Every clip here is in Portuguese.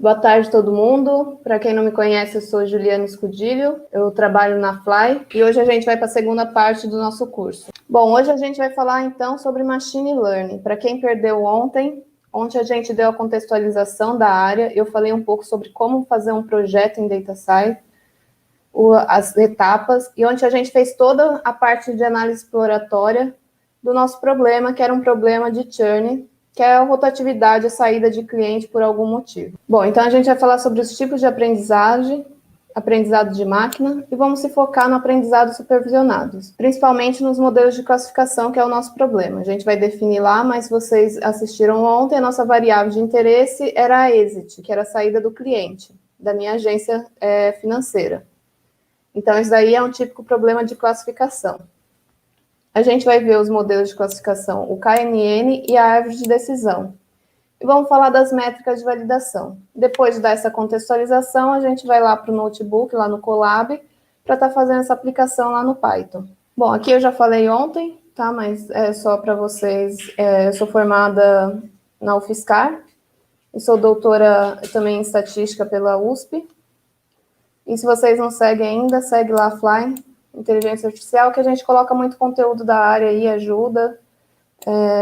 Boa tarde, todo mundo. Para quem não me conhece, eu sou Juliana Scudilho, eu trabalho na Fly e hoje a gente vai para a segunda parte do nosso curso. Bom, hoje a gente vai falar então sobre Machine Learning. Para quem perdeu ontem a gente deu a contextualização da área, eu falei um pouco sobre como fazer um projeto em Data Science, as etapas, e onde a gente fez toda a parte de análise exploratória do nosso problema, que era um problema de churn, que é a rotatividade, a saída de cliente por algum motivo. Bom, então a gente vai falar sobre os tipos de aprendizagem, aprendizado de máquina, e vamos se focar no aprendizado supervisionado, principalmente nos modelos de classificação, que é o nosso problema. A gente vai definir lá, mas vocês assistiram ontem, a nossa variável de interesse era a exit, que era a saída do cliente, da minha agência financeira. Então, isso daí é um típico problema de classificação. A gente vai ver os modelos de classificação, o KNN e a árvore de decisão. E vamos falar das métricas de validação. Depois de dar essa contextualização, a gente vai lá para o notebook, lá no Colab, para estar fazendo essa aplicação lá no Python. Bom, aqui eu já falei ontem, tá? Mas é só para vocês. Eu sou formada na UFSCar e sou doutora também em estatística pela USP. E se vocês não seguem ainda, segue lá a Fly, Inteligência Artificial, que a gente coloca muito conteúdo da área aí, ajuda.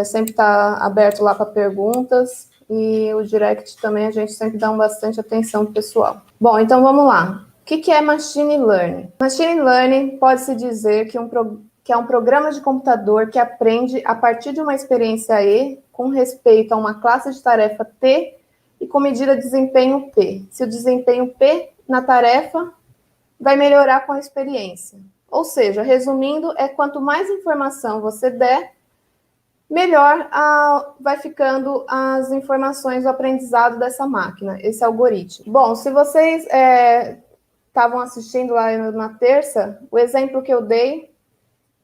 Sempre está aberto lá para perguntas. E o direct também a gente sempre dá bastante atenção pro pessoal. Bom, então vamos lá. O que é Machine Learning? Machine Learning pode-se dizer que é um programa de computador que aprende a partir de uma experiência E com respeito a uma classe de tarefa T e com medida de desempenho P. Se o desempenho P na tarefa vai melhorar com a experiência. Ou seja, resumindo, quanto mais informação você der, melhor vai ficando as informações do aprendizado dessa máquina, esse algoritmo. Bom, se vocês estavam assistindo lá na terça, o exemplo que eu dei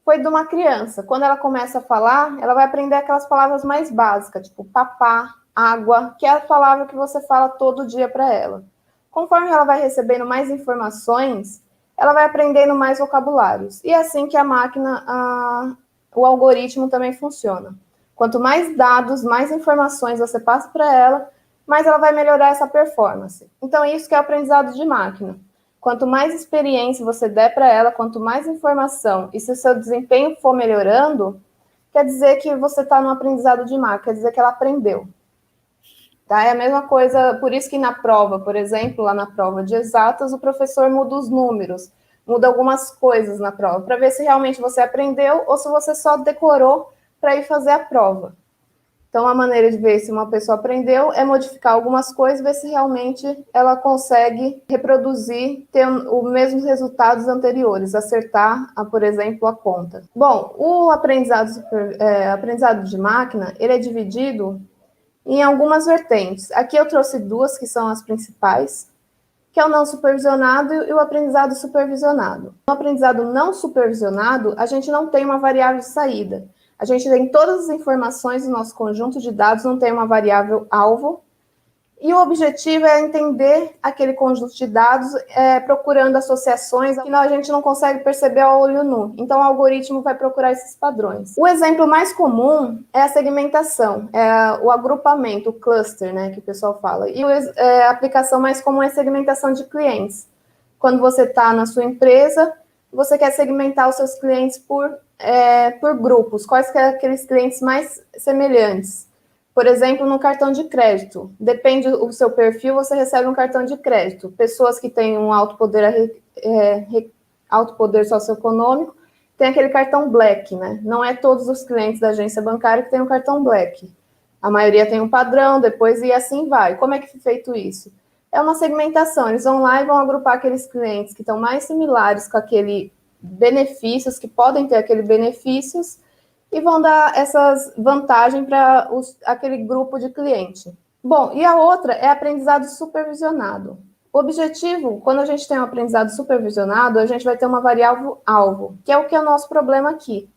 foi de uma criança. Quando ela começa a falar, ela vai aprender aquelas palavras mais básicas, tipo papá, água, que é a palavra que você fala todo dia para ela. Conforme ela vai recebendo mais informações, ela vai aprendendo mais vocabulários. E é assim que a máquina, o algoritmo também funciona. Quanto mais dados, mais informações você passa para ela, mais ela vai melhorar essa performance. Então, isso que é o aprendizado de máquina. Quanto mais experiência você der para ela, quanto mais informação, e se o seu desempenho for melhorando, quer dizer que você está no aprendizado de máquina, quer dizer que ela aprendeu. Tá? É a mesma coisa, por isso que na prova, por exemplo, lá na prova de exatas, o professor muda os números, muda algumas coisas na prova, para ver se realmente você aprendeu ou se você só decorou para ir fazer a prova. Então, a maneira de ver se uma pessoa aprendeu é modificar algumas coisas, ver se realmente ela consegue reproduzir, ter os mesmos resultados anteriores, acertar, por exemplo, a conta. Bom, o aprendizado de máquina, ele é dividido em algumas vertentes. Aqui eu trouxe duas que são as principais, que é o não supervisionado e o aprendizado supervisionado. No aprendizado não supervisionado, a gente não tem uma variável de saída. A gente tem todas as informações do nosso conjunto de dados, não tem uma variável alvo, e o objetivo é entender aquele conjunto de dados procurando associações que a gente não consegue perceber ao olho nu. Então, o algoritmo vai procurar esses padrões. O exemplo mais comum é a segmentação, o agrupamento, o cluster, né, que o pessoal fala. E a aplicação mais comum é a segmentação de clientes. Quando você está na sua empresa, você quer segmentar os seus clientes por grupos. Quais que são aqueles clientes mais semelhantes? Por exemplo, no cartão de crédito. Depende do seu perfil, você recebe um cartão de crédito. Pessoas que têm um alto poder socioeconômico têm aquele cartão Black, né? Não é todos os clientes da agência bancária que têm um cartão Black. A maioria tem um padrão, depois e assim vai. Como é que é feito isso? É uma segmentação. Eles vão lá e vão agrupar aqueles clientes que estão mais similares com aquele benefícios, que podem ter aqueles benefícios, e vão dar essas vantagens para aquele grupo de cliente. Bom, e a outra é aprendizado supervisionado. O objetivo, quando a gente tem um aprendizado supervisionado, a gente vai ter uma variável alvo, que é o nosso problema aqui.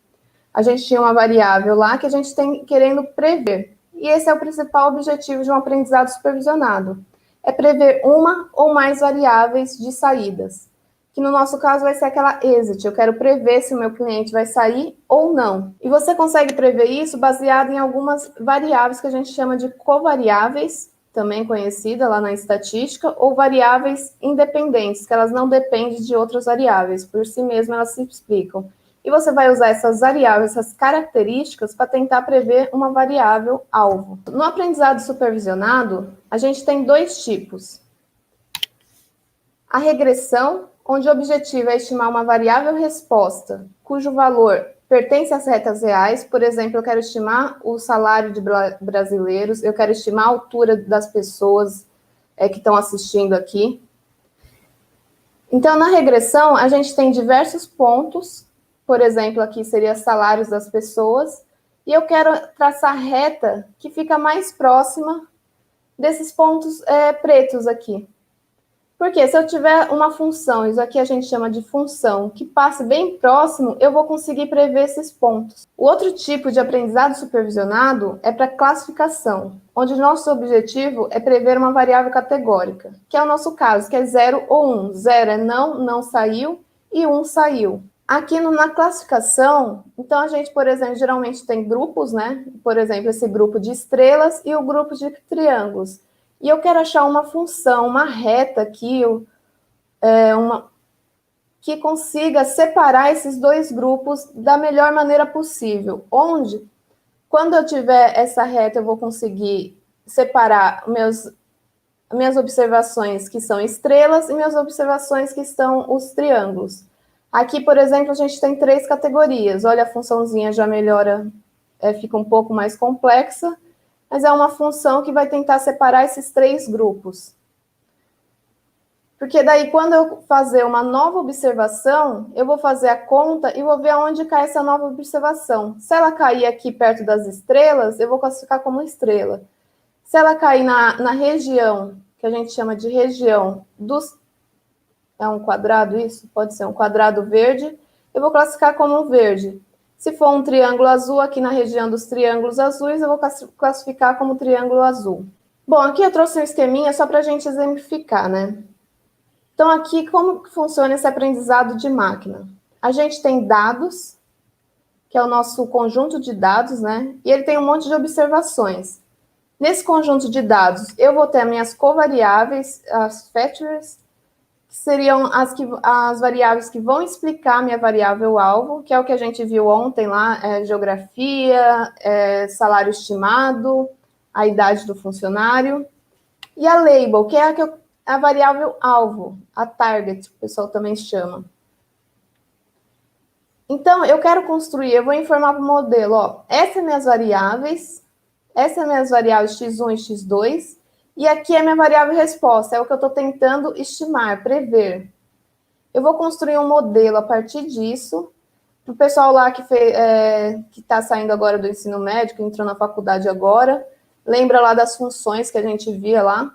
A gente tinha uma variável lá que a gente tem querendo prever. E esse é o principal objetivo de um aprendizado supervisionado. É prever uma ou mais variáveis de saídas. Que no nosso caso vai ser aquela exit, eu quero prever se o meu cliente vai sair ou não. E você consegue prever isso baseado em algumas variáveis que a gente chama de covariáveis também conhecida lá na estatística, ou variáveis independentes, que elas não dependem de outras variáveis, por si mesmas elas se explicam. E você vai usar essas variáveis, essas características, para tentar prever uma variável alvo. No aprendizado supervisionado, a gente tem dois tipos. A regressão, onde o objetivo é estimar uma variável resposta, cujo valor pertence às retas reais. Por exemplo, eu quero estimar o salário de brasileiros, eu quero estimar a altura das pessoas que estão assistindo aqui. Então, na regressão, a gente tem diversos pontos. Por exemplo, aqui seria salários das pessoas, e eu quero traçar reta que fica mais próxima desses pontos pretos aqui. Porque se eu tiver uma função, isso aqui a gente chama de função, que passe bem próximo, eu vou conseguir prever esses pontos. O outro tipo de aprendizado supervisionado é para classificação, onde o nosso objetivo é prever uma variável categórica, que é o nosso caso, que é 0 ou 1. 0 é não saiu, e 1 saiu. Aqui na classificação, então a gente, por exemplo, geralmente tem grupos, né? Por exemplo, esse grupo de estrelas e o grupo de triângulos. E eu quero achar uma função, uma reta aqui, que consiga separar esses dois grupos da melhor maneira possível. Onde, quando eu tiver essa reta, eu vou conseguir separar minhas observações que são estrelas e minhas observações que estão os triângulos. Aqui, por exemplo, a gente tem 3 categorias. Olha, a funçãozinha já melhora, fica um pouco mais complexa, mas é uma função que vai tentar separar esses 3 grupos. Porque daí, quando eu fazer uma nova observação, eu vou fazer a conta e vou ver aonde cai essa nova observação. Se ela cair aqui perto das estrelas, eu vou classificar como estrela. Se ela cair na região, que a gente chama de região dos... É um quadrado isso? Pode ser um quadrado verde. Eu vou classificar como verde. Se for um triângulo azul, aqui na região dos triângulos azuis, eu vou classificar como triângulo azul. Bom, aqui eu trouxe um esqueminha só para a gente exemplificar, né? Então, aqui, como que funciona esse aprendizado de máquina? A gente tem dados, que é o nosso conjunto de dados, né? E ele tem um monte de observações. Nesse conjunto de dados, eu vou ter as minhas covariáveis, as factors, que seriam as variáveis que vão explicar a minha variável alvo, que é o que a gente viu ontem lá, geografia, salário estimado, a idade do funcionário. E a label, que é a variável alvo, a target, que o pessoal também chama. Então, eu quero construir, eu vou informar para o modelo, ó, essas são minhas variáveis x1 e x2, e aqui é minha variável resposta, é o que eu estou tentando estimar, prever. Eu vou construir um modelo a partir disso, para o pessoal lá que está saindo agora do ensino médio, que entrou na faculdade agora, lembra lá das funções que a gente via lá,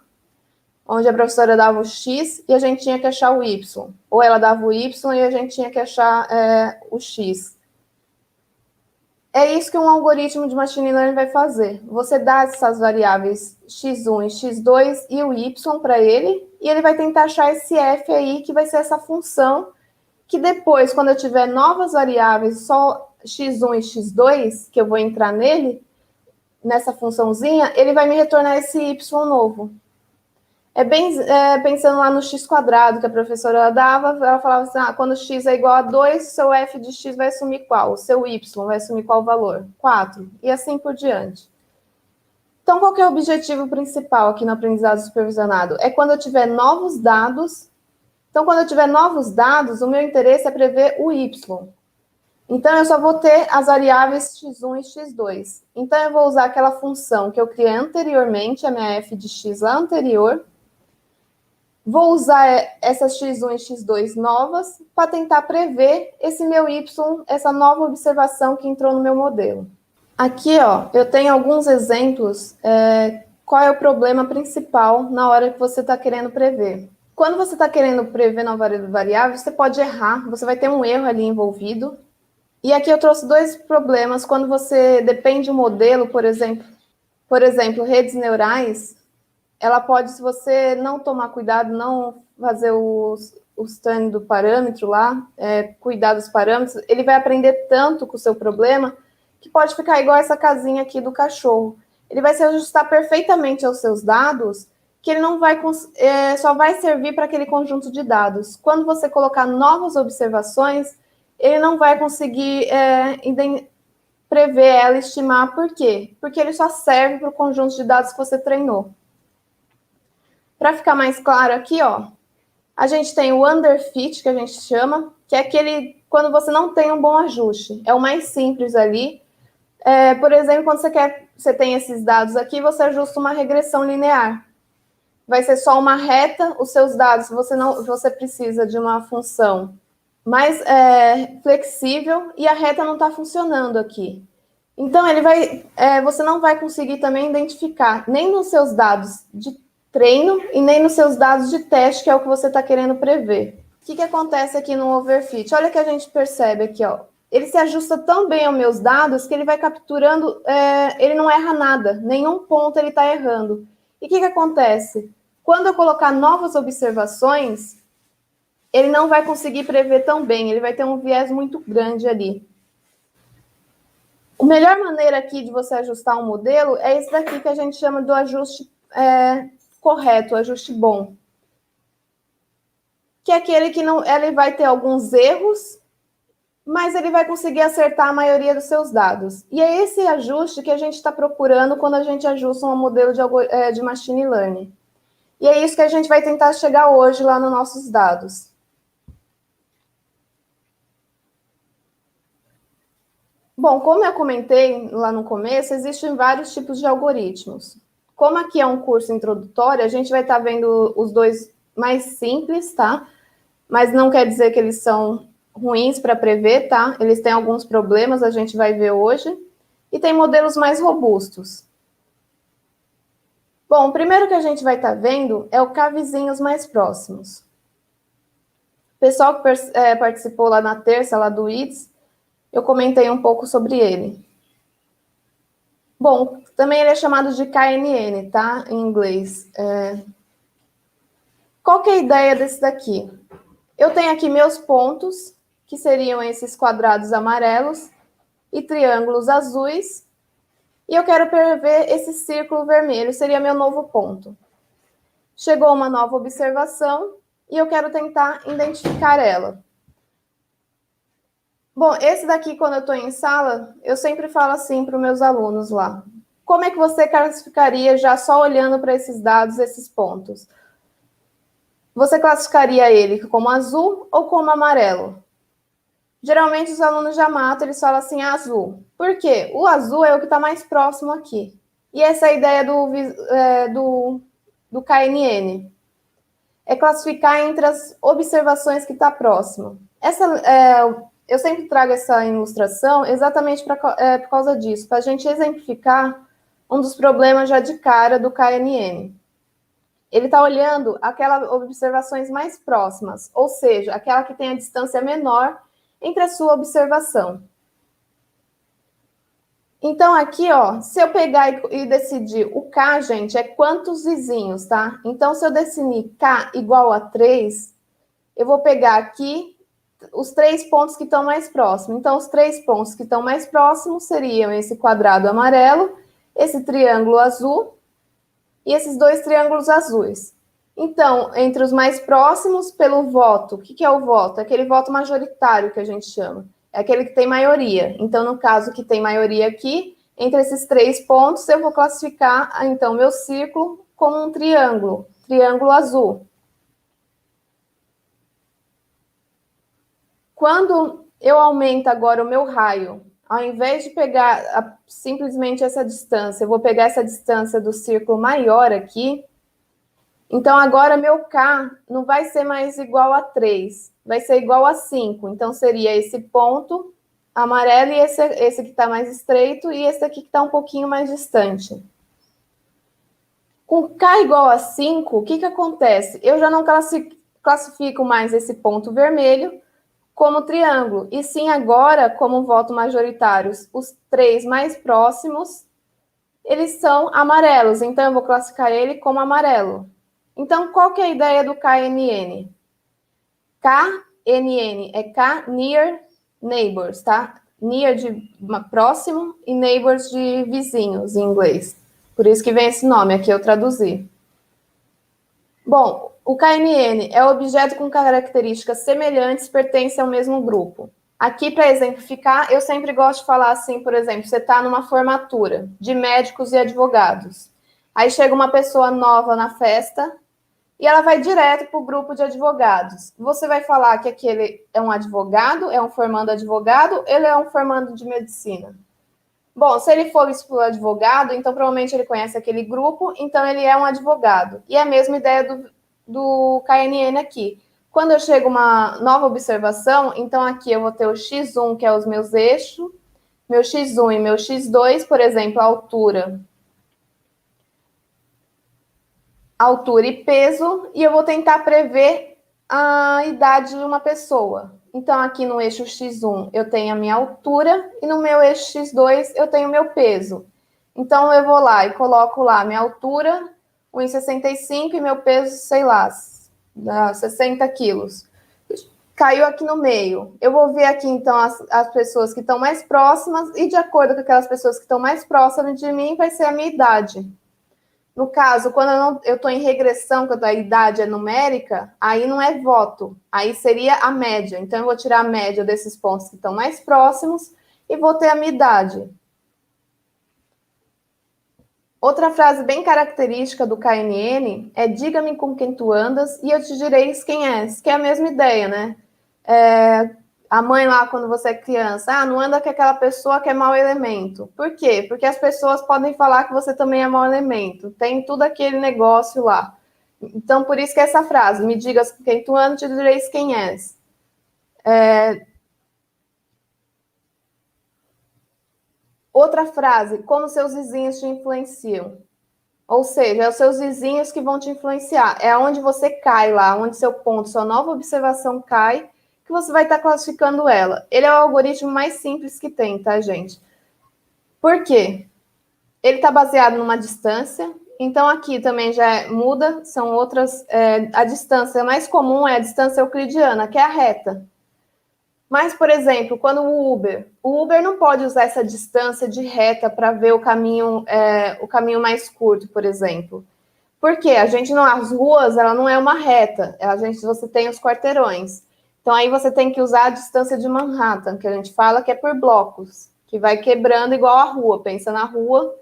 onde a professora dava o x e a gente tinha que achar o y. Ou ela dava o y e a gente tinha que achar o x. É isso que um algoritmo de machine learning vai fazer. Você dá essas variáveis x1 e x2 e o y para ele, e ele vai tentar achar esse f aí, que vai ser essa função, que depois, quando eu tiver novas variáveis, só x1 e x2, que eu vou entrar nele, nessa funçãozinha, ele vai me retornar esse y novo. Pensando lá no x quadrado que a professora dava, ela falava assim, quando x é igual a 2, seu f de x vai assumir qual? O seu y vai assumir qual valor? 4, e assim por diante. Então, qual que é o objetivo principal aqui no aprendizado supervisionado? É quando eu tiver novos dados. Então, quando eu tiver novos dados, o meu interesse é prever o y. Então, eu só vou ter as variáveis x1 e x2. Então, eu vou usar aquela função que eu criei anteriormente, a minha f de x lá anterior. Vou usar essas x1 e x2 novas para tentar prever esse meu y, essa nova observação que entrou no meu modelo. Aqui, ó, eu tenho alguns exemplos. Qual é o problema principal na hora que você está querendo prever? Quando você está querendo prever nova variável, você pode errar, você vai ter um erro ali envolvido. E aqui eu trouxe 2 problemas quando você depende de um modelo, por exemplo, redes neurais. Ela pode, se você não tomar cuidado, não fazer os turn do parâmetro lá, cuidar dos parâmetros, ele vai aprender tanto com o seu problema que pode ficar igual essa casinha aqui do cachorro. ele vai se ajustar perfeitamente aos seus dados, que ele não vai só vai servir para aquele conjunto de dados. Quando você colocar novas observações, ele não vai conseguir prever ela, estimar. Por quê? Porque ele só serve para o conjunto de dados que você treinou. Para ficar mais claro aqui, ó, a gente tem o underfit, que a gente chama, que é aquele quando você não tem um bom ajuste. É o mais simples ali. Por exemplo, quando você tem esses dados aqui, você ajusta uma regressão linear. Vai ser só uma reta, os seus dados, você precisa de uma função mais flexível e a reta não está funcionando aqui. Então, você não vai conseguir também identificar nem nos seus dados de treino e nem nos seus dados de teste, que é o que você está querendo prever. O que acontece aqui no overfit? Olha que a gente percebe aqui, ó. Ele se ajusta tão bem aos meus dados que ele vai capturando, ele não erra nada, nenhum ponto ele está errando. E o que acontece? Quando eu colocar novas observações, ele não vai conseguir prever tão bem, ele vai ter um viés muito grande ali. A melhor maneira aqui de você ajustar um modelo é esse daqui que a gente chama do ajuste correto, ajuste bom. Que é aquele que ele vai ter alguns erros, mas ele vai conseguir acertar a maioria dos seus dados. E é esse ajuste que a gente está procurando quando a gente ajusta um modelo de machine learning. E é isso que a gente vai tentar chegar hoje lá nos nossos dados. Bom, como eu comentei lá no começo, existem vários tipos de algoritmos. Como aqui é um curso introdutório, a gente vai estar vendo os dois mais simples, tá? Mas não quer dizer que eles são ruins para prever, tá? Eles têm alguns problemas, a gente vai ver hoje. E tem modelos mais robustos. Bom, o primeiro que a gente vai estar vendo é o K-vizinhos mais próximos. O pessoal que participou lá na terça, lá do IDS, eu comentei um pouco sobre ele. Bom, também ele é chamado de KNN, tá? Em inglês. Qual que é a ideia desse daqui? Eu tenho aqui meus pontos, que seriam esses quadrados amarelos e triângulos azuis, e eu quero prever esse círculo vermelho, seria meu novo ponto. Chegou uma nova observação e eu quero tentar identificar ela. Bom, esse daqui, quando eu estou em sala, eu sempre falo assim para os meus alunos lá. Como é que você classificaria já só olhando para esses dados, esses pontos? Você classificaria ele como azul ou como amarelo? Geralmente os alunos já matam, eles falam assim, azul. Por quê? O azul é o que está mais próximo aqui. E essa é a ideia do KNN. É classificar entre as observações que está próximo. Eu sempre trago essa ilustração exatamente por causa disso, para a gente exemplificar um dos problemas já de cara do KNN. Ele está olhando aquelas observações mais próximas, ou seja, aquela que tem a distância menor entre a sua observação. Então, aqui, ó, se eu pegar e decidir o K, gente, é quantos vizinhos, tá? Então, se eu definir K igual a 3, eu vou pegar aqui os 3 pontos que estão mais próximos. Então, os 3 pontos que estão mais próximos seriam esse quadrado amarelo, esse triângulo azul e esses 2 triângulos azuis. Então, entre os mais próximos, pelo voto. O que é o voto? É aquele voto majoritário que a gente chama. É aquele que tem maioria. Então, no caso que tem maioria aqui, entre esses 3 pontos, eu vou classificar, então, meu círculo como um triângulo azul. Quando eu aumento agora o meu raio, ao invés de pegar simplesmente essa distância, eu vou pegar essa distância do círculo maior aqui. Então, agora meu K não vai ser mais igual a 3, vai ser igual a 5. Então, seria esse ponto amarelo e esse que está mais estreito e esse aqui que está um pouquinho mais distante. Com K igual a 5, o que acontece? Eu já não classifico mais esse ponto vermelho como triângulo, e sim agora, como voto majoritários, os 3 mais próximos, eles são amarelos, então eu vou classificar ele como amarelo. Então, qual que é a ideia do KNN? KNN é K near neighbors, tá? Near de próximo e neighbors de vizinhos, em inglês. Por isso que vem esse nome, aqui eu traduzi. Bom, o KNN é objeto com características semelhantes, pertence ao mesmo grupo. Aqui, para exemplificar, eu sempre gosto de falar assim, por exemplo, você está numa formatura de médicos e advogados. Aí chega uma pessoa nova na festa e ela vai direto para o grupo de advogados. Você vai falar que aquele é um advogado, é um formando advogado, ele é um formando de medicina. Bom, se ele for isso para o advogado, então provavelmente ele conhece aquele grupo, então ele é um advogado. E é a mesma ideia do KNN aqui. Quando eu chego uma nova observação, então aqui eu vou ter o X1, que é os meus eixos, meu X1 e meu X2, por exemplo, altura e peso, e eu vou tentar prever a idade de uma pessoa. Então, aqui no eixo X1 eu tenho a minha altura e no meu eixo X2 eu tenho o meu peso. Então, eu vou lá e coloco lá minha altura, 1,65 e meu peso, sei lá, 60 quilos. Caiu aqui no meio. Eu vou ver aqui, então, as pessoas que estão mais próximas e, de acordo com aquelas pessoas que estão mais próximas de mim, vai ser a minha idade. No caso, quando eu estou em regressão, quando a idade é numérica, aí não é voto, aí seria a média. Então, eu vou tirar a média desses pontos que estão mais próximos e vou ter a minha idade. Outra frase bem característica do KNN é diga-me com quem tu andas e eu te direi quem és, que é a mesma ideia, né? A mãe lá, quando você é criança, não anda com aquela pessoa que é mau elemento. Por quê? Porque as pessoas podem falar que você também é mau elemento. Tem tudo aquele negócio lá. Então, por isso que essa frase, me digas com quem tu andas, te direis quem és. Outra frase, como seus vizinhos te influenciam. Ou seja, é os seus vizinhos que vão te influenciar. É onde você cai lá, onde seu ponto, sua nova observação cai, que você vai estar classificando ela. Ele é o algoritmo mais simples que tem, tá, gente? Por quê? Ele está baseado numa distância, então aqui também já muda, são outras. A distância mais comum é a distância euclidiana, que é a reta. Mas, por exemplo, quando o Uber não pode usar essa distância de reta para ver o caminho mais curto, por exemplo. Por quê? As ruas, ela não é uma reta, você tem os quarteirões. Então, aí você tem que usar a distância de Manhattan, que a gente fala que é por blocos, que vai quebrando igual a rua. Pensa na rua,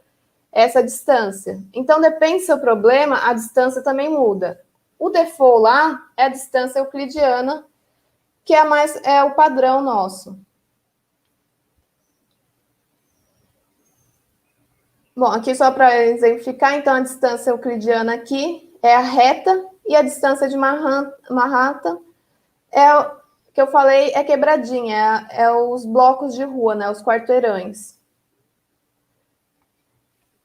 essa distância. Então, depende do seu problema, a distância também muda. O default lá é a distância euclidiana, que é o padrão nosso. Bom, aqui só para exemplificar, então, a distância euclidiana aqui é a reta e a distância de Manhattan que eu falei é quebradinha, é os blocos de rua, né, os quarteirões.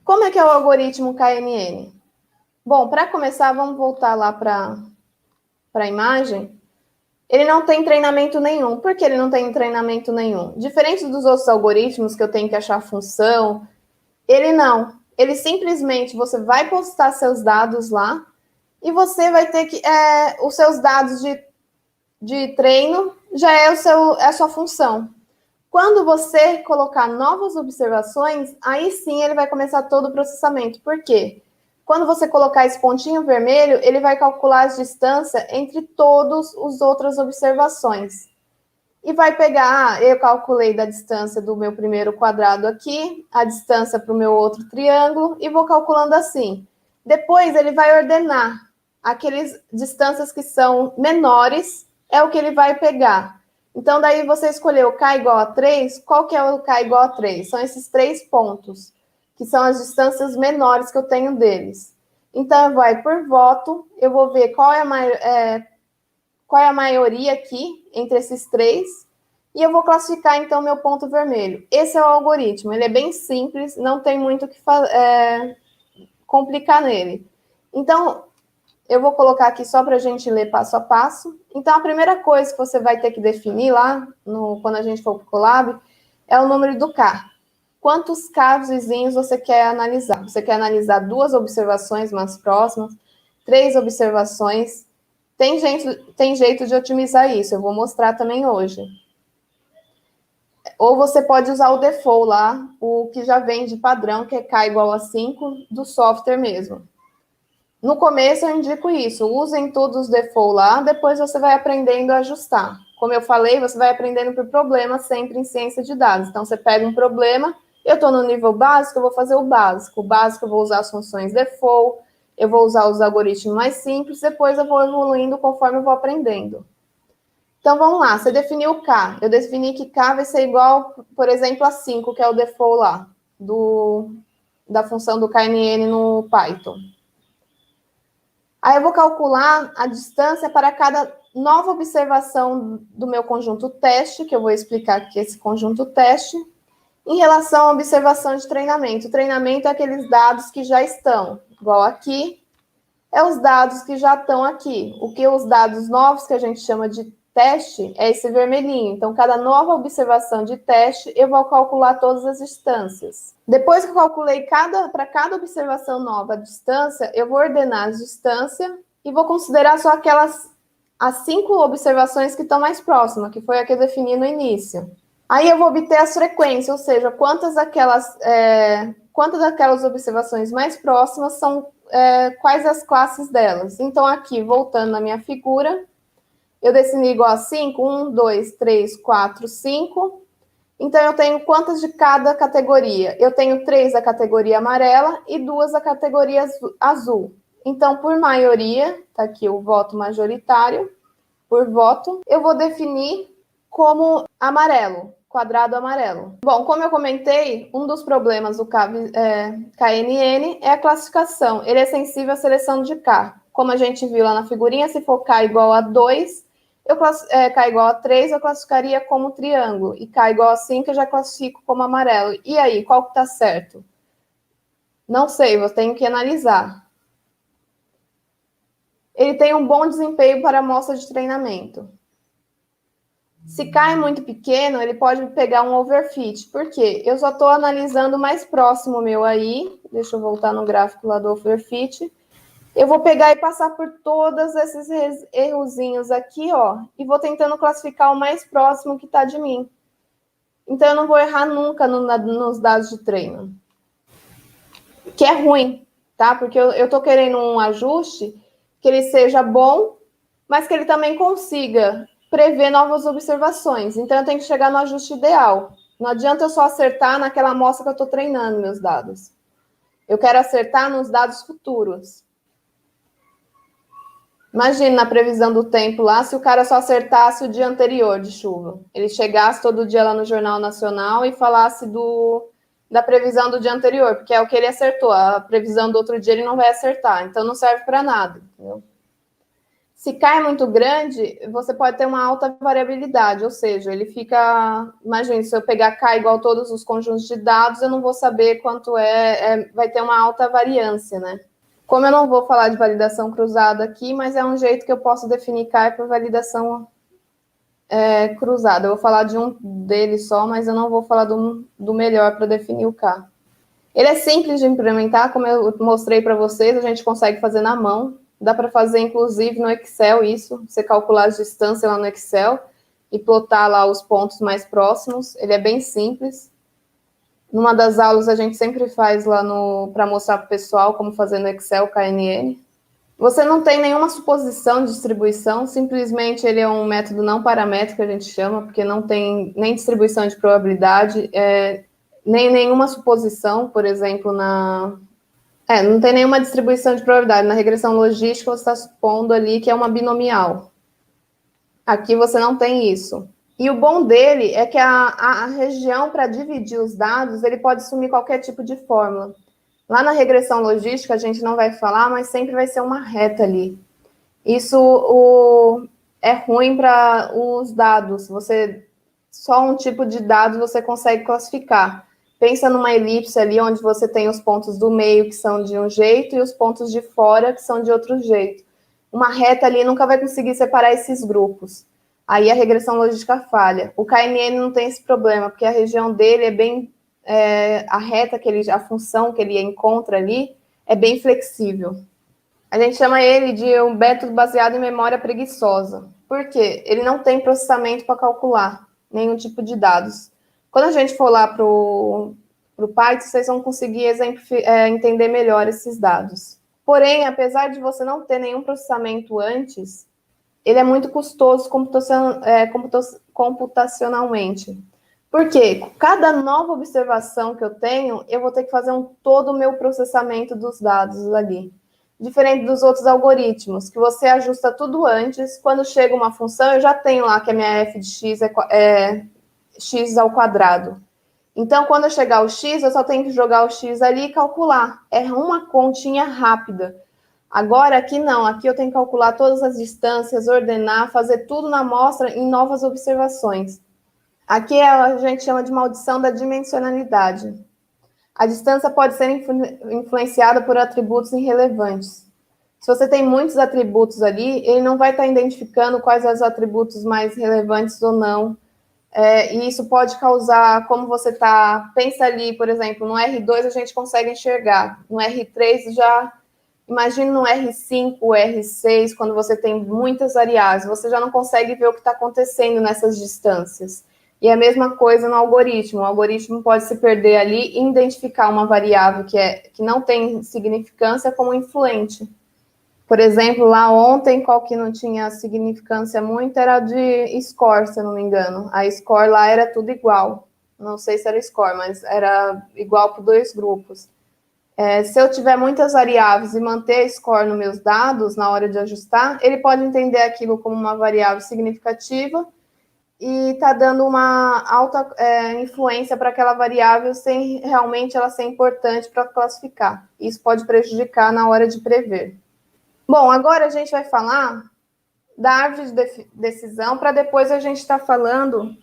Como é que é o algoritmo KNN? Bom, para começar, vamos voltar lá para a imagem. Ele não tem treinamento nenhum. Por que ele não tem treinamento nenhum? Diferente dos outros algoritmos que eu tenho que achar função, ele não. Ele simplesmente, você vai postar seus dados lá e você vai ter que... os seus dados de treino já é a sua função. Quando você colocar novas observações, aí sim ele vai começar todo o processamento. Por quê? Quando você colocar esse pontinho vermelho, ele vai calcular as distâncias entre todas as outras observações. E vai pegar, eu calculei da distância do meu primeiro quadrado aqui, a distância para o meu outro triângulo, e vou calculando assim. Depois ele vai ordenar aquelas distâncias que são menores, é o que ele vai pegar. Então, daí você escolheu K igual a 3, qual que é o K igual a 3? São esses 3 pontos, que são as distâncias menores que eu tenho deles. Então, vai por voto, eu vou ver qual é a maioria aqui, entre esses 3, e eu vou classificar, então, meu ponto vermelho. Esse é o algoritmo, ele é bem simples, não tem muito o que complicar nele. Então, eu vou colocar aqui só para a gente ler passo a passo. Então, a primeira coisa que você vai ter que definir lá, quando a gente for para o Colab, é o número do K. Quantos Ks vizinhos você quer analisar? Você quer analisar 2 observações mais próximas, 3 observações? Tem jeito de otimizar isso, eu vou mostrar também hoje. Ou você pode usar o default lá, o que já vem de padrão, que é K igual a 5 do software mesmo. No começo eu indico isso, usem todos os default lá, depois você vai aprendendo a ajustar. Como eu falei, você vai aprendendo por problema sempre em ciência de dados. Então você pega um problema, eu estou no nível básico, eu vou fazer o básico. O básico eu vou usar as funções default, eu vou usar os algoritmos mais simples, depois eu vou evoluindo conforme eu vou aprendendo. Então vamos lá, você definiu o K. Eu defini que K vai ser igual, por exemplo, a 5, que é o default lá, da função do KNN no Python. Aí eu vou calcular a distância para cada nova observação do meu conjunto teste, que eu vou explicar aqui esse conjunto teste, em relação à observação de treinamento. O treinamento é aqueles dados que já estão, igual aqui, é os dados que já estão aqui. O que os dados novos, que a gente chama de teste, é esse vermelhinho. Então, cada nova observação de teste, eu vou calcular todas as distâncias. Depois que eu calculei para cada observação nova a distância, eu vou ordenar a distância e vou considerar só as 5 observações que estão mais próximas, que foi a que eu defini no início. Aí eu vou obter as frequências, ou seja, quantas daquelas observações mais próximas são quais as classes delas. Então, aqui, voltando na minha figura, eu defini igual a 5, 1, 2, 3, 4, 5. Então, eu tenho quantas de cada categoria? Eu tenho 3 da categoria amarela e 2 da categoria azul. Então, por maioria, tá aqui o voto majoritário, por voto, eu vou definir como amarelo, quadrado amarelo. Bom, como eu comentei, um dos problemas do KNN é a classificação. Ele é sensível à seleção de K. Como a gente viu lá na figurinha, se for K igual a 2, K igual a 3, eu classificaria como triângulo. E K igual a 5, eu já classifico como amarelo. E aí, qual que tá certo? Não sei, você tem que analisar. Ele tem um bom desempenho para amostra de treinamento. Se K é muito pequeno, ele pode pegar um overfit. Por quê? Eu só estou analisando o mais próximo meu aí. Deixa eu voltar no gráfico lá do overfit. Eu vou pegar e passar por todos esses errozinhos aqui, ó, e vou tentando classificar o mais próximo que está de mim. Então, eu não vou errar nunca nos dados de treino. Que é ruim, tá? Porque eu estou querendo um ajuste que ele seja bom, mas que ele também consiga prever novas observações. Então, eu tenho que chegar no ajuste ideal. Não adianta eu só acertar naquela amostra que eu estou treinando meus dados. Eu quero acertar nos dados futuros. Imagina na previsão do tempo lá, se o cara só acertasse o dia anterior de chuva. Ele chegasse todo dia lá no Jornal Nacional e falasse da previsão do dia anterior, porque é o que ele acertou. A previsão do outro dia ele não vai acertar, então não serve para nada, entendeu? Se cai muito grande, você pode ter uma alta variabilidade, ou seja, ele fica... Imagina, se eu pegar K igual todos os conjuntos de dados, eu não vou saber quanto vai ter uma alta variância, né? Como eu não vou falar de validação cruzada aqui, mas é um jeito que eu posso definir K por validação cruzada. Eu vou falar de um deles só, mas eu não vou falar do melhor para definir o K. Ele é simples de implementar, como eu mostrei para vocês, a gente consegue fazer na mão. Dá para fazer, inclusive, no Excel isso. Você calcular as distâncias lá no Excel e plotar lá os pontos mais próximos. Ele é bem simples. Numa das aulas, a gente sempre faz lá para mostrar para o pessoal como fazer no Excel KNN. Você não tem nenhuma suposição de distribuição, simplesmente ele é um método não paramétrico, a gente chama, porque não tem nem distribuição de probabilidade, nem nenhuma suposição, por exemplo, não tem nenhuma distribuição de probabilidade. Na regressão logística, você está supondo ali que é uma binomial. Aqui você não tem isso. E o bom dele é que a região para dividir os dados, ele pode assumir qualquer tipo de fórmula. Lá na regressão logística, a gente não vai falar, mas sempre vai ser uma reta ali. Isso é ruim para os dados. Só um tipo de dado você consegue classificar. Pensa numa elipse ali, onde você tem os pontos do meio, que são de um jeito, e os pontos de fora, que são de outro jeito. Uma reta ali nunca vai conseguir separar esses grupos. Aí a regressão logística falha. O KNN não tem esse problema, porque a região dele é bem... a reta, a função que ele encontra ali, é bem flexível. A gente chama ele de um método baseado em memória preguiçosa. Por quê? Ele não tem processamento para calcular nenhum tipo de dados. Quando a gente for lá para o Python, vocês vão conseguir entender melhor esses dados. Porém, apesar de você não ter nenhum processamento antes, ele é muito custoso computacionalmente. Por quê? Cada nova observação que eu tenho, eu vou ter que fazer todo o meu processamento dos dados ali. Diferente dos outros algoritmos, que você ajusta tudo antes, quando chega uma função, eu já tenho lá que a minha f de x é x ao quadrado. Então, quando chegar o x, eu só tenho que jogar o x ali e calcular. É uma continha rápida. Agora, aqui não. Aqui eu tenho que calcular todas as distâncias, ordenar, fazer tudo na amostra em novas observações. Aqui a gente chama de maldição da dimensionalidade. A distância pode ser influenciada por atributos irrelevantes. Se você tem muitos atributos ali, ele não vai estar identificando quais são os atributos mais relevantes ou não. E isso pode causar, como você pensa ali, por exemplo, no R2 a gente consegue enxergar, no R3 já, imagine no R5, R6, quando você tem muitas variáveis, você já não consegue ver o que está acontecendo nessas distâncias. E a mesma coisa no algoritmo, o algoritmo pode se perder ali e identificar uma variável que não tem significância como influente. Por exemplo, lá ontem, qual que não tinha significância muito era de score, se eu não me engano. A score lá era tudo igual. Não sei se era score, mas era igual para 2 grupos. Se eu tiver muitas variáveis e manter a score nos meus dados na hora de ajustar, ele pode entender aquilo como uma variável significativa e está dando uma alta influência para aquela variável sem realmente ela ser importante para classificar. Isso pode prejudicar na hora de prever. Bom, agora a gente vai falar da árvore de decisão, para depois a gente estar falando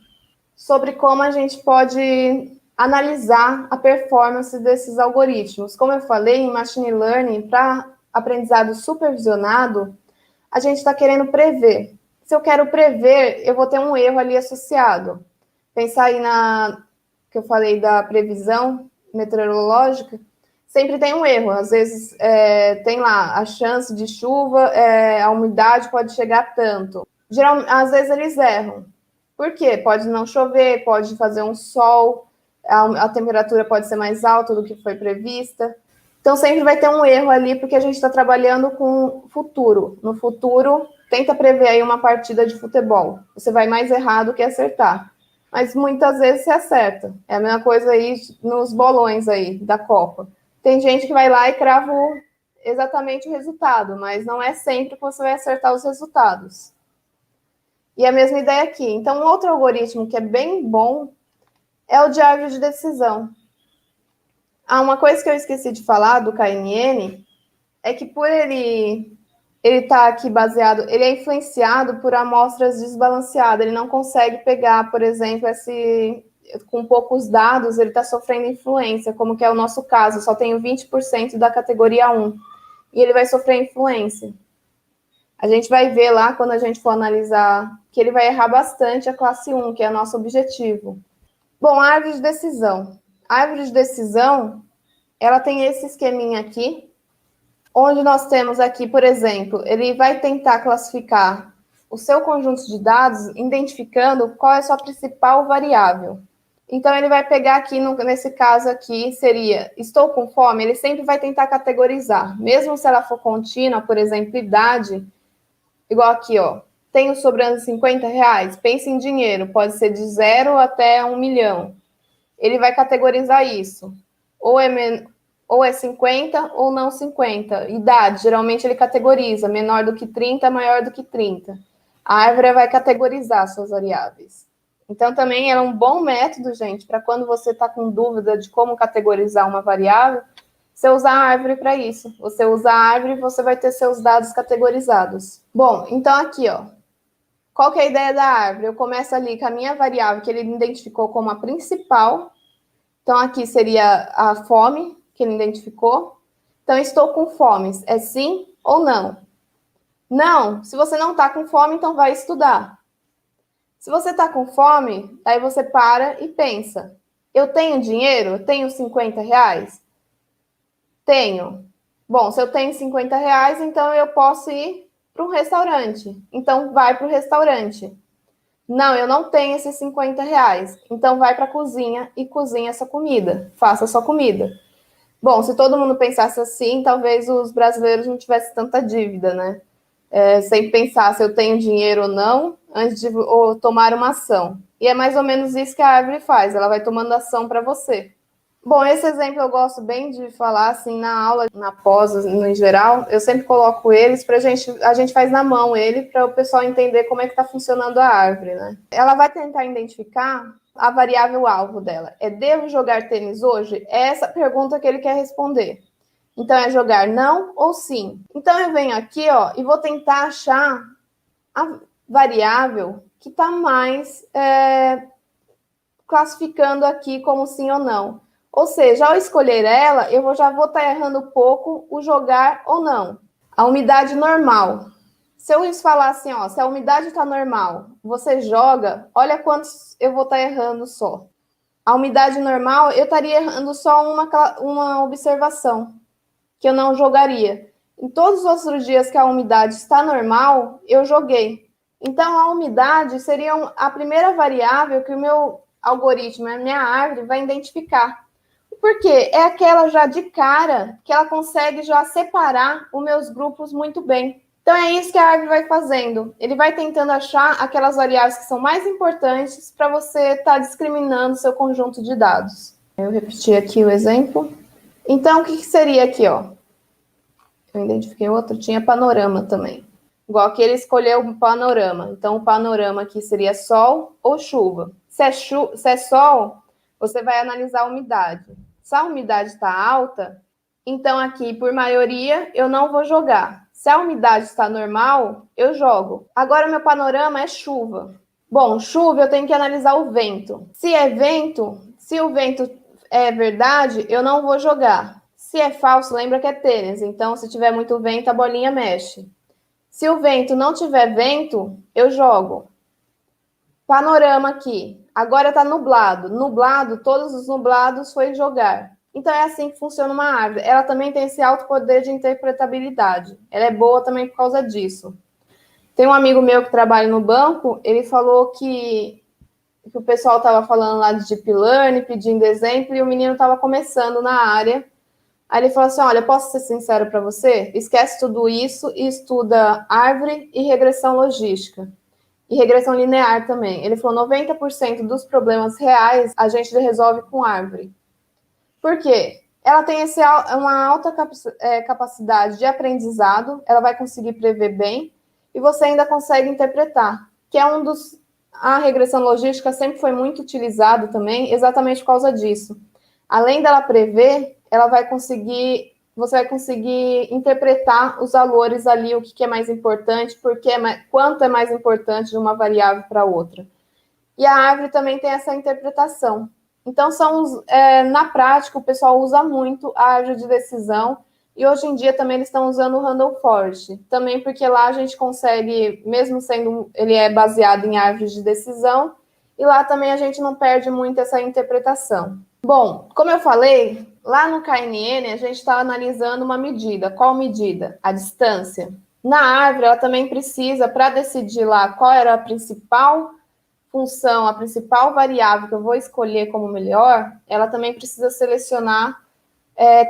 sobre como a gente pode analisar a performance desses algoritmos. Como eu falei, em Machine Learning, para aprendizado supervisionado, a gente está querendo prever. Se eu quero prever, eu vou ter um erro ali associado. Pensar aí que eu falei da previsão meteorológica, sempre tem um erro. Às vezes tem lá a chance de chuva, a umidade pode chegar tanto. Às vezes eles erram. Por quê? Pode não chover, pode fazer um sol, a temperatura pode ser mais alta do que foi prevista. Então, sempre vai ter um erro ali, porque a gente está trabalhando com futuro. No futuro, tenta prever aí uma partida de futebol. Você vai mais errar do que acertar. Mas muitas vezes você acerta. É a mesma coisa aí nos bolões aí da Copa. Tem gente que vai lá e crava exatamente o resultado, mas não é sempre que você vai acertar os resultados. E a mesma ideia aqui. Então, um outro algoritmo que é bem bom é o de árvore de decisão. Uma coisa que eu esqueci de falar do KNN é que por ele está aqui baseado, ele é influenciado por amostras desbalanceadas, ele não consegue pegar, por exemplo, com poucos dados, ele está sofrendo influência, como que é o nosso caso, só tenho 20% da categoria 1, e ele vai sofrer influência. A gente vai ver lá, quando a gente for analisar, que ele vai errar bastante a classe 1, que é o nosso objetivo. Bom, a árvore de decisão. A árvore de decisão, ela tem esse esqueminha aqui, onde nós temos aqui, por exemplo, ele vai tentar classificar o seu conjunto de dados, identificando qual é a sua principal variável. Então, ele vai pegar aqui, nesse caso aqui, seria, estou com fome, ele sempre vai tentar categorizar. Mesmo se ela for contínua, por exemplo, idade, igual aqui, ó, tenho sobrando R$50, pense em dinheiro, pode ser de 0 até 1 milhão. Ele vai categorizar isso. Ou é 50 ou não 50. Idade, geralmente ele categoriza, menor do que 30, maior do que 30. A árvore vai categorizar suas variáveis. Então, também é um bom método, gente, para quando você está com dúvida de como categorizar uma variável, você usar a árvore para isso. Você usa a árvore e você vai ter seus dados categorizados. Bom, então aqui, ó. Qual que é a ideia da árvore? Eu começo ali com a minha variável que ele identificou como a principal. Então, aqui seria a fome que ele identificou. Então, estou com fome. É sim ou não? Não. Se você não está com fome, então vai estudar. Se você está com fome, aí você para e pensa. Eu tenho dinheiro? Eu tenho R$50? Tenho. Bom, se eu tenho R$50, então eu posso ir para um restaurante. Então, vai para o restaurante. Não, eu não tenho esses 50 reais. Então vai para a cozinha e cozinha essa comida. Faça a sua comida. Bom, se todo mundo pensasse assim, talvez os brasileiros não tivessem tanta dívida, né? Sem pensar se eu tenho dinheiro ou não, antes de ou tomar uma ação. E é mais ou menos isso que a árvore faz, ela vai tomando ação para você. Bom, esse exemplo eu gosto bem de falar, assim, na aula, na pós, no geral, eu sempre coloco eles para a gente faz na mão ele, para o pessoal entender como é que está funcionando a árvore, né? Ela vai tentar identificar a variável alvo dela. Devo jogar tênis hoje? É essa pergunta que ele quer responder. Então, é jogar não ou sim. Então, eu venho aqui, ó, e vou tentar achar a variável que está mais classificando aqui como sim ou não. Ou seja, ao escolher ela, eu já vou estar errando pouco o jogar ou não. A umidade normal. Se eu falar assim, ó, se a umidade está normal, você joga, olha quantos eu vou estar errando só. A umidade normal, eu estaria errando só uma observação, que eu não jogaria. Em todos os outros dias que a umidade está normal, eu joguei. Então, a umidade seria a primeira variável que o meu algoritmo, a minha árvore, vai identificar. Por quê? É aquela já de cara que ela consegue já separar os meus grupos muito bem. Então, é isso que a árvore vai fazendo. Ele vai tentando achar aquelas variáveis que são mais importantes para você estar discriminando seu conjunto de dados. Eu repeti aqui o exemplo. Então, o que seria aqui, ó? Eu identifiquei outro, tinha panorama também. Igual que ele escolheu o panorama. Então, o panorama aqui seria sol ou chuva. Se é sol, você vai analisar a umidade. Se a umidade está alta, então aqui, por maioria, eu não vou jogar. Se a umidade está normal, eu jogo. Agora, meu panorama é chuva. Bom, chuva, eu tenho que analisar o vento. Se é vento, se o vento é verdade, eu não vou jogar. Se é falso, lembra que é tênis. Então, se tiver muito vento, a bolinha mexe. Se o vento não tiver vento, eu jogo. Panorama aqui. Agora está nublado. Nublado, todos os nublados foi jogar. Então, é assim que funciona uma árvore. Ela também tem esse alto poder de interpretabilidade. Ela é boa também por causa disso. Tem um amigo meu que trabalha no banco, ele falou que o pessoal estava falando lá de Deep Learning, pedindo exemplo, e o menino estava começando na área. Aí ele falou assim, olha, posso ser sincero para você? Esquece tudo isso e estuda árvore e regressão logística. E regressão linear também. Ele falou, 90% dos problemas reais a gente resolve com árvore. Por quê? Ela tem uma alta capacidade de aprendizado, ela vai conseguir prever bem, e você ainda consegue interpretar, que é a regressão logística sempre foi muito utilizada também, exatamente por causa disso. Além dela prever, você vai conseguir interpretar os valores ali, o que é mais importante, quanto é mais importante de uma variável para outra. E a árvore também tem essa interpretação. Então, na prática, o pessoal usa muito a árvore de decisão, e hoje em dia também eles estão usando o Randall Forest, também porque lá a gente consegue, mesmo ele é baseado em árvores de decisão, e lá também a gente não perde muito essa interpretação. Bom, como eu falei, lá no KNN a gente está analisando uma medida. Qual medida? A distância. Na árvore, ela também precisa, para decidir lá qual era a principal função, a principal variável que eu vou escolher como melhor, ela também precisa selecionar,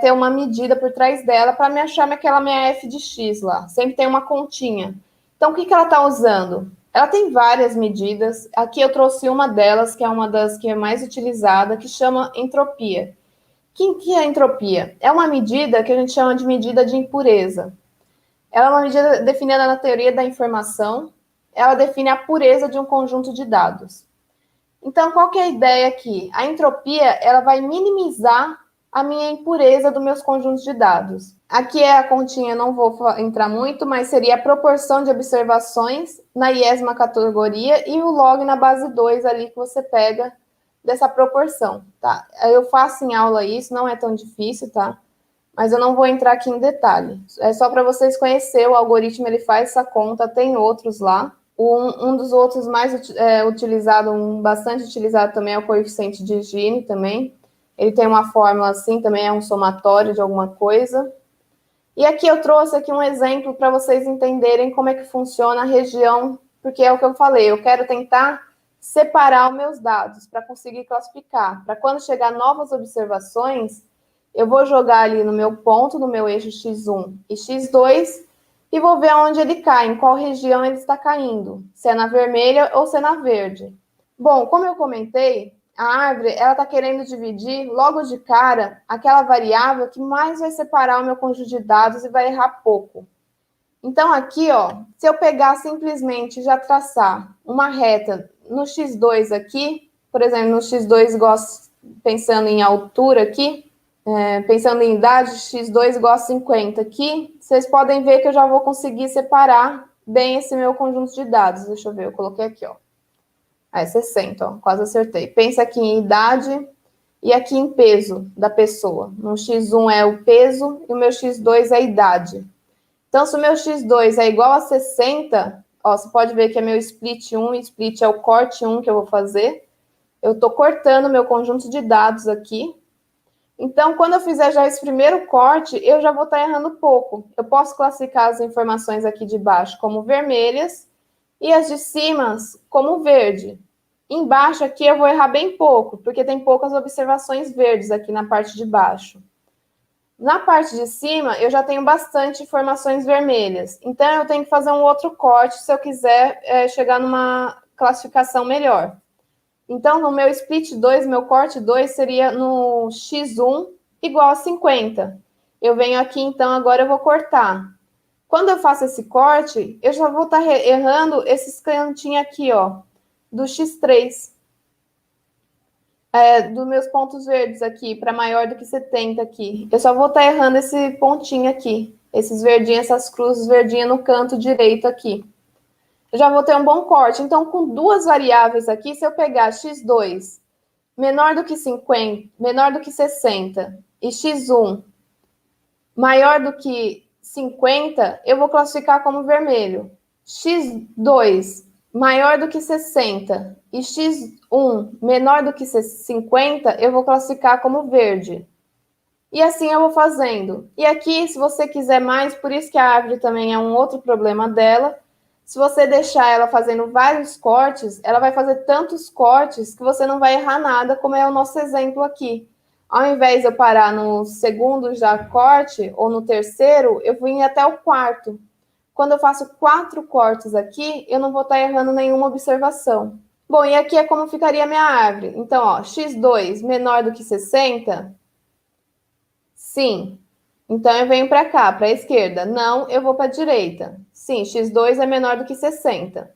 ter uma medida por trás dela para me achar aquela minha f de x lá. Sempre tem uma continha. Então, o que ela está usando? Ela tem várias medidas. Aqui eu trouxe uma delas, que é uma das que é mais utilizada, que chama entropia. O que é entropia? É uma medida que a gente chama de medida de impureza. Ela é uma medida definida na teoria da informação. Ela define a pureza de um conjunto de dados. Então, qual que é a ideia aqui? A entropia, ela vai minimizar a minha impureza dos meus conjuntos de dados. Aqui é a continha, não vou entrar muito, mas seria a proporção de observações na iésima categoria e o log na base 2 ali que você pega dessa proporção, tá? Eu faço em aula isso, não é tão difícil, tá? Mas eu não vou entrar aqui em detalhe. É só para vocês conhecerem, o algoritmo ele faz essa conta, tem outros lá. Um dos outros mais utilizado, bastante utilizado também é o coeficiente de Gini também. Ele tem uma fórmula assim, também é um somatório de alguma coisa. E aqui eu trouxe aqui um exemplo para vocês entenderem como é que funciona a região porque é o que eu falei, eu quero tentar separar os meus dados para conseguir classificar. Para quando chegar novas observações, eu vou jogar ali no meu ponto, no meu eixo x1 e x2, e vou ver onde ele cai, em qual região ele está caindo, se é na vermelha ou se é na verde. Bom, como eu comentei, a árvore ela está querendo dividir logo de cara aquela variável que mais vai separar o meu conjunto de dados e vai errar pouco. Então, aqui, ó, se eu pegar simplesmente e já traçar uma reta no x2 aqui, por exemplo, no x2 pensando em altura aqui, pensando em idade, x2 igual a 50 aqui, vocês podem ver que eu já vou conseguir separar bem esse meu conjunto de dados. Deixa eu ver, eu coloquei aqui, ó. 60, ó, quase acertei. Pensa aqui em idade e aqui em peso da pessoa. No x1 é o peso e o meu x2 é a idade. Então, se o meu x2 é igual a 60, ó, você pode ver que é meu split 1, split é o corte 1 que eu vou fazer. Eu estou cortando meu conjunto de dados aqui. Então, quando eu fizer já esse primeiro corte, eu já vou estar errando pouco. Eu posso classificar as informações aqui de baixo como vermelhas e as de cima como verde. Embaixo aqui eu vou errar bem pouco, porque tem poucas observações verdes aqui na parte de baixo. Na parte de cima, eu já tenho bastante informações vermelhas. Então, eu tenho que fazer um outro corte se eu quiser chegar numa classificação melhor. Então, no meu split 2, meu corte 2 seria no x1 igual a 50. Eu venho aqui, então, agora eu vou cortar. Quando eu faço esse corte, eu já vou estar errando esses cantinhos aqui, ó, do x3. Dos meus pontos verdes aqui, para maior do que 70 aqui. Eu só vou estar errando esse pontinho aqui. Esses verdinhos, essas cruzes verdinhas no canto direito aqui. Eu já vou ter um bom corte. Então, com duas variáveis aqui, se eu pegar x2 menor do que 50, menor do que 60 e x1 maior do que 50, eu vou classificar como vermelho. x2 maior do que 60 e x1 menor do que 50, eu vou classificar como verde. E assim eu vou fazendo. E aqui, se você quiser mais, por isso que a árvore também é um outro problema dela, se você deixar ela fazendo vários cortes, ela vai fazer tantos cortes que você não vai errar nada, como é o nosso exemplo aqui. Ao invés de eu parar no segundo já corte, ou no terceiro, eu vim até o quarto. Quando eu faço 4 cortes aqui, eu não vou estar errando nenhuma observação. Bom, e aqui é como ficaria a minha árvore. Então, ó, x2 menor do que 60? Sim. Então, eu venho para cá, para a esquerda. Não, eu vou para a direita. Sim, x2 é menor do que 60.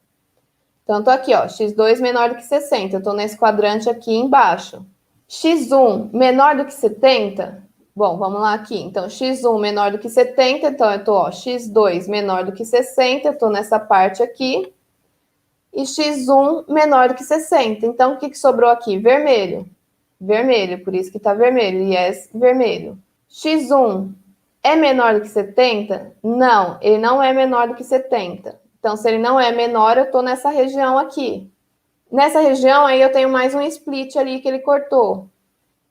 Então, estou aqui, ó, x2 menor do que 60. Eu estou nesse quadrante aqui embaixo. x1 menor do que 70? Bom, vamos lá aqui. Então, x1 menor do que 70. Então, eu estou, ó, x2 menor do que 60. Eu estou nessa parte aqui. E x1 menor do que 60. Então, o que sobrou aqui? Vermelho. Vermelho, por isso que está vermelho. Yes, vermelho. x1 é menor do que 70? Não, ele não é menor do que 70. Então, se ele não é menor, eu estou nessa região aqui. Nessa região, aí eu tenho mais um split ali que ele cortou.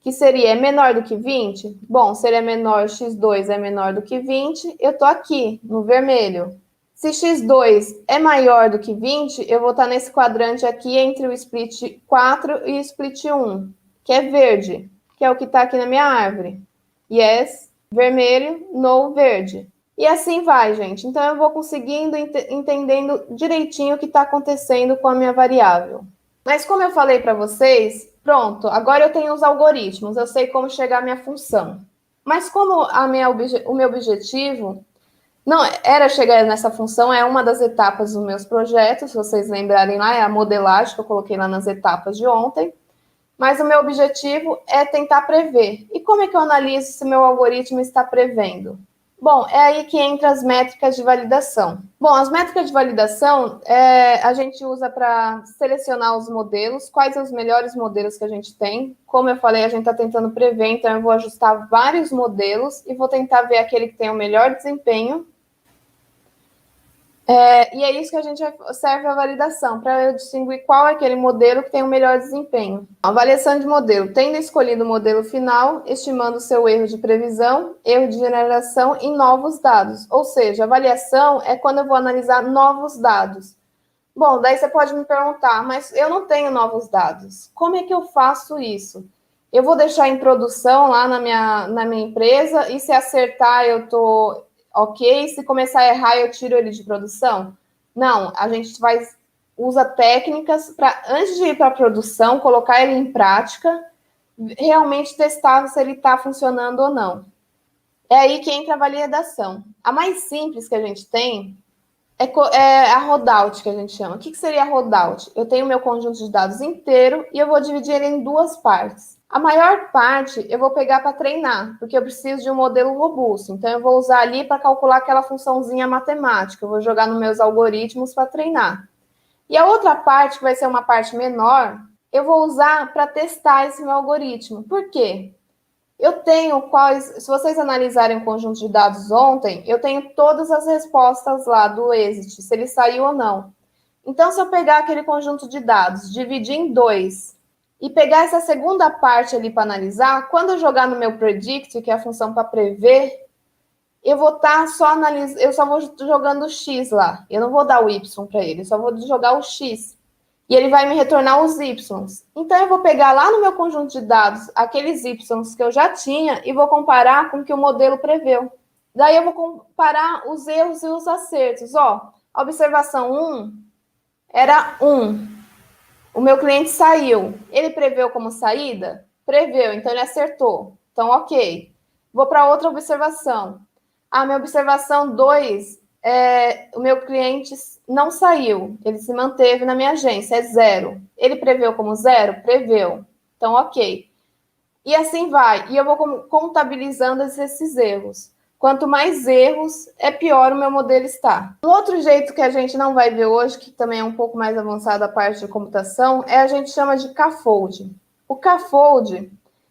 Que seria, é menor do que 20? Bom, se ele é menor, x2 é menor do que 20, eu estou aqui, no vermelho. Se x2 é maior do que 20, eu vou estar nesse quadrante aqui entre o split 4 e o split 1, que é verde, que é o que está aqui na minha árvore. Yes, vermelho, no, verde. E assim vai, gente. Então, eu vou conseguindo, entendendo direitinho o que está acontecendo com a minha variável. Mas como eu falei para vocês, pronto, agora eu tenho os algoritmos, eu sei como chegar à minha função. Mas como o meu objetivo não era chegar nessa função, é uma das etapas dos meus projetos, se vocês lembrarem lá, é a modelagem que eu coloquei lá nas etapas de ontem. Mas o meu objetivo é tentar prever. E como é que eu analiso se meu algoritmo está prevendo? Bom, é aí que entra as métricas de validação. Bom, as métricas de validação a gente usa para selecionar os modelos, quais são os melhores modelos que a gente tem. Como eu falei, a gente está tentando prever, então eu vou ajustar vários modelos e vou tentar ver aquele que tem o melhor desempenho. E é isso que a gente serve a validação, para eu distinguir qual é aquele modelo que tem o melhor desempenho. Avaliação de modelo. Tendo escolhido o modelo final, estimando o seu erro de previsão, erro de geração em novos dados. Ou seja, avaliação é quando eu vou analisar novos dados. Bom, daí você pode me perguntar, mas eu não tenho novos dados. Como é que eu faço isso? Eu vou deixar em produção lá na minha empresa e se acertar eu tô ok, se começar a errar eu tiro ele de produção? Não, a gente usa técnicas para, antes de ir para a produção, colocar ele em prática, realmente testar se ele está funcionando ou não. É aí que entra a validação. A mais simples que a gente tem é a rollout, que a gente chama. O que seria a rollout? Eu tenho meu conjunto de dados inteiro e eu vou dividir ele em duas partes. A maior parte eu vou pegar para treinar, porque eu preciso de um modelo robusto. Então, eu vou usar ali para calcular aquela funçãozinha matemática. Eu vou jogar nos meus algoritmos para treinar. E a outra parte, que vai ser uma parte menor, eu vou usar para testar esse meu algoritmo. Por quê? Eu tenho se vocês analisarem o conjunto de dados ontem, eu tenho todas as respostas lá do exit, se ele saiu ou não. Então, se eu pegar aquele conjunto de dados, dividir em dois, e pegar essa segunda parte ali para analisar, quando eu jogar no meu predict, que é a função para prever, eu vou estar só analisando, eu só vou jogando o x lá. Eu não vou dar o y para ele, eu só vou jogar o x. E ele vai me retornar os Ys. Então, eu vou pegar lá no meu conjunto de dados aqueles Ys que eu já tinha e vou comparar com o que o modelo preveu. Daí, eu vou comparar os erros e os acertos. Ó, a observação 1 era 1. O meu cliente saiu. Ele preveu como saída? Preveu, então ele acertou. Então, ok. Vou para outra observação. A minha observação 2 o meu cliente não saiu, ele se manteve na minha agência, é 0. Ele preveu como 0? Preveu. Então, ok. E assim vai. E eu vou contabilizando esses erros. Quanto mais erros, é pior o meu modelo está. Um outro jeito que a gente não vai ver hoje, que também é um pouco mais avançado a parte de computação, a gente chama de K-fold. O K-fold,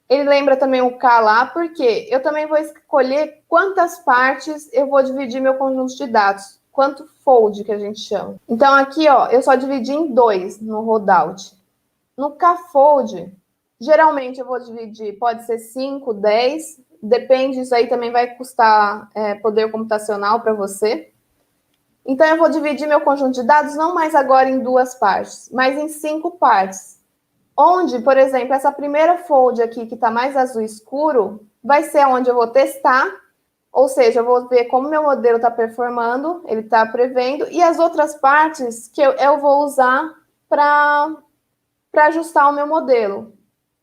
ele lembra também o K lá, porque eu também vou escolher quantas partes eu vou dividir meu conjunto de dados. Quanto fold, que a gente chama. Então, aqui, ó, eu só dividi em 2 no rollout. No K-fold, geralmente eu vou dividir, pode ser 5, 10, depende, isso aí também vai custar poder computacional para você. Então, eu vou dividir meu conjunto de dados não mais agora em 2 partes, mas em 5 partes. Onde, por exemplo, essa primeira fold aqui, que está mais azul escuro, vai ser onde eu vou testar, ou seja, eu vou ver como meu modelo está performando, ele está prevendo, e as outras partes que eu vou usar para ajustar o meu modelo.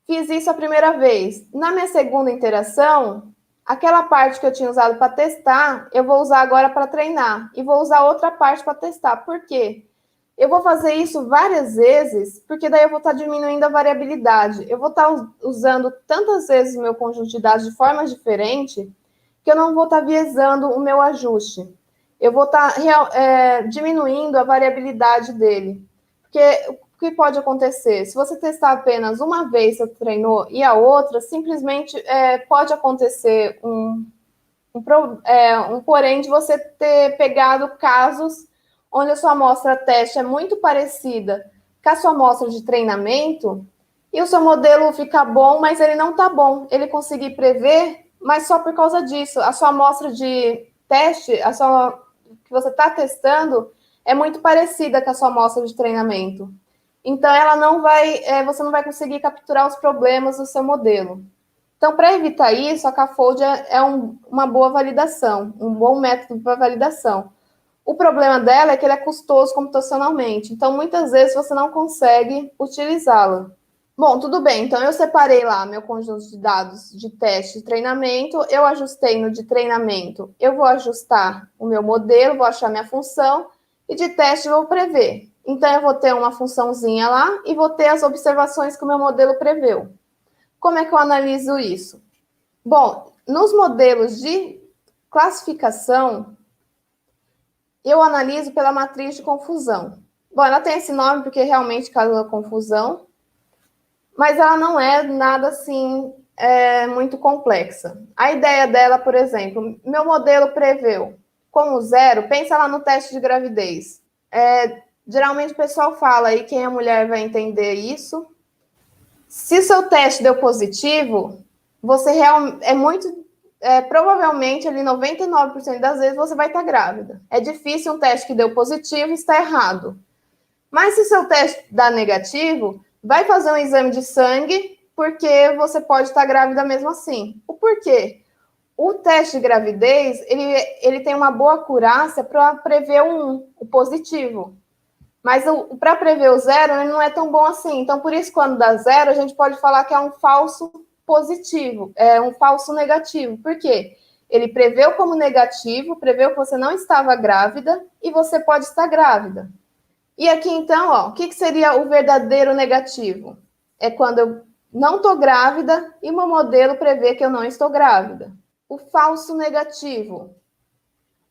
Fiz isso a primeira vez. Na minha segunda interação, aquela parte que eu tinha usado para testar, eu vou usar agora para treinar, e vou usar outra parte para testar. Por quê? Eu vou fazer isso várias vezes, porque daí eu vou estar diminuindo a variabilidade. Eu vou estar usando tantas vezes o meu conjunto de dados de forma diferente, que eu não vou estar viesando o meu ajuste. Eu vou estar diminuindo a variabilidade dele. Porque o que pode acontecer? Se você testar apenas uma vez, você treinou, e a outra, simplesmente pode acontecer um porém de você ter pegado casos onde a sua amostra teste é muito parecida com a sua amostra de treinamento, e o seu modelo fica bom, mas ele não está bom. Ele conseguir prever, mas só por causa disso. A sua amostra de teste, que você está testando, é muito parecida com a sua amostra de treinamento. Então, você não vai conseguir capturar os problemas do seu modelo. Então, para evitar isso, a K-fold é uma boa validação, um bom método para validação. O problema dela é que ele é custoso computacionalmente, então muitas vezes você não consegue utilizá-la. Bom, tudo bem, então eu separei lá meu conjunto de dados de teste e treinamento, eu ajustei no de treinamento, eu vou ajustar o meu modelo, vou achar minha função, e de teste eu vou prever. Então eu vou ter uma funçãozinha lá e vou ter as observações que o meu modelo preveu. Como é que eu analiso isso? Bom, nos modelos de classificação, eu analiso pela matriz de confusão. Bom, ela tem esse nome porque realmente causa confusão, mas ela não é nada assim muito complexa. A ideia dela, por exemplo, meu modelo preveu como 0, pensa lá no teste de gravidez. Geralmente o pessoal fala aí, quem é mulher vai entender isso. Se seu teste deu positivo, você provavelmente, ali 99% das vezes, você vai estar grávida. É difícil um teste que deu positivo e está errado. Mas se seu teste dá negativo, vai fazer um exame de sangue, porque você pode estar grávida mesmo assim. O porquê? O teste de gravidez, ele tem uma boa acurácia para prever o positivo. Mas para prever o zero, ele não é tão bom assim. Então, por isso, quando dá zero, a gente pode falar que é um falso positivo, é um falso negativo. Por quê? Ele preveu como negativo, preveu que você não estava grávida e você pode estar grávida. E aqui, então, ó, o que seria o verdadeiro negativo? É quando eu não estou grávida e meu modelo prevê que eu não estou grávida. O falso negativo.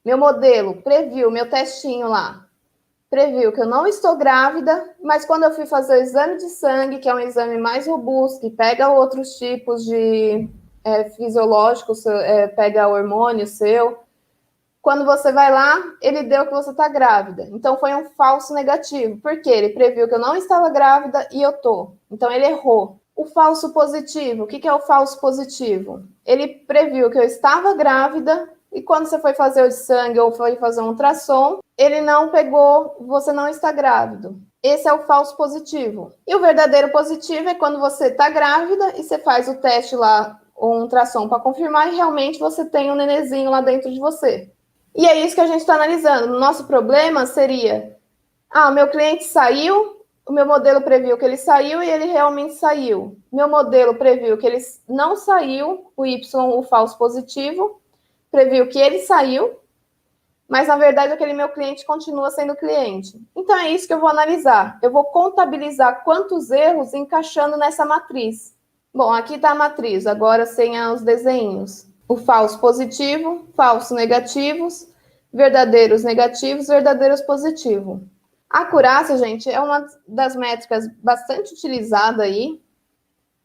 Meu modelo previu, meu testinho lá, previu que eu não estou grávida, mas quando eu fui fazer o exame de sangue, que é um exame mais robusto, que pega outros tipos de fisiológicos, pega hormônio seu, quando você vai lá, ele deu que você está grávida. Então, foi um falso negativo. Por quê? Ele previu que eu não estava grávida e eu tô. Então, ele errou. O falso positivo. O que é o falso positivo? Ele previu que eu estava grávida e quando você foi fazer o de sangue ou foi fazer um ultrassom, ele não pegou, você não está grávido. Esse é o falso positivo. E o verdadeiro positivo é quando você está grávida e você faz o teste lá, ou um ultrassom para confirmar e realmente você tem um nenenzinho lá dentro de você. E é isso que a gente está analisando. O nosso problema seria, o meu cliente saiu, o meu modelo previu que ele saiu e ele realmente saiu. Meu modelo previu que ele não saiu, o Y, o falso positivo, previu que ele saiu, mas na verdade aquele meu cliente continua sendo cliente. Então é isso que eu vou analisar. Eu vou contabilizar quantos erros encaixando nessa matriz. Bom, aqui está a matriz, agora sem os desenhos. O falso positivo, falso negativos, verdadeiros negativos, verdadeiros positivos. A acurácia, gente, é uma das métricas bastante utilizada aí,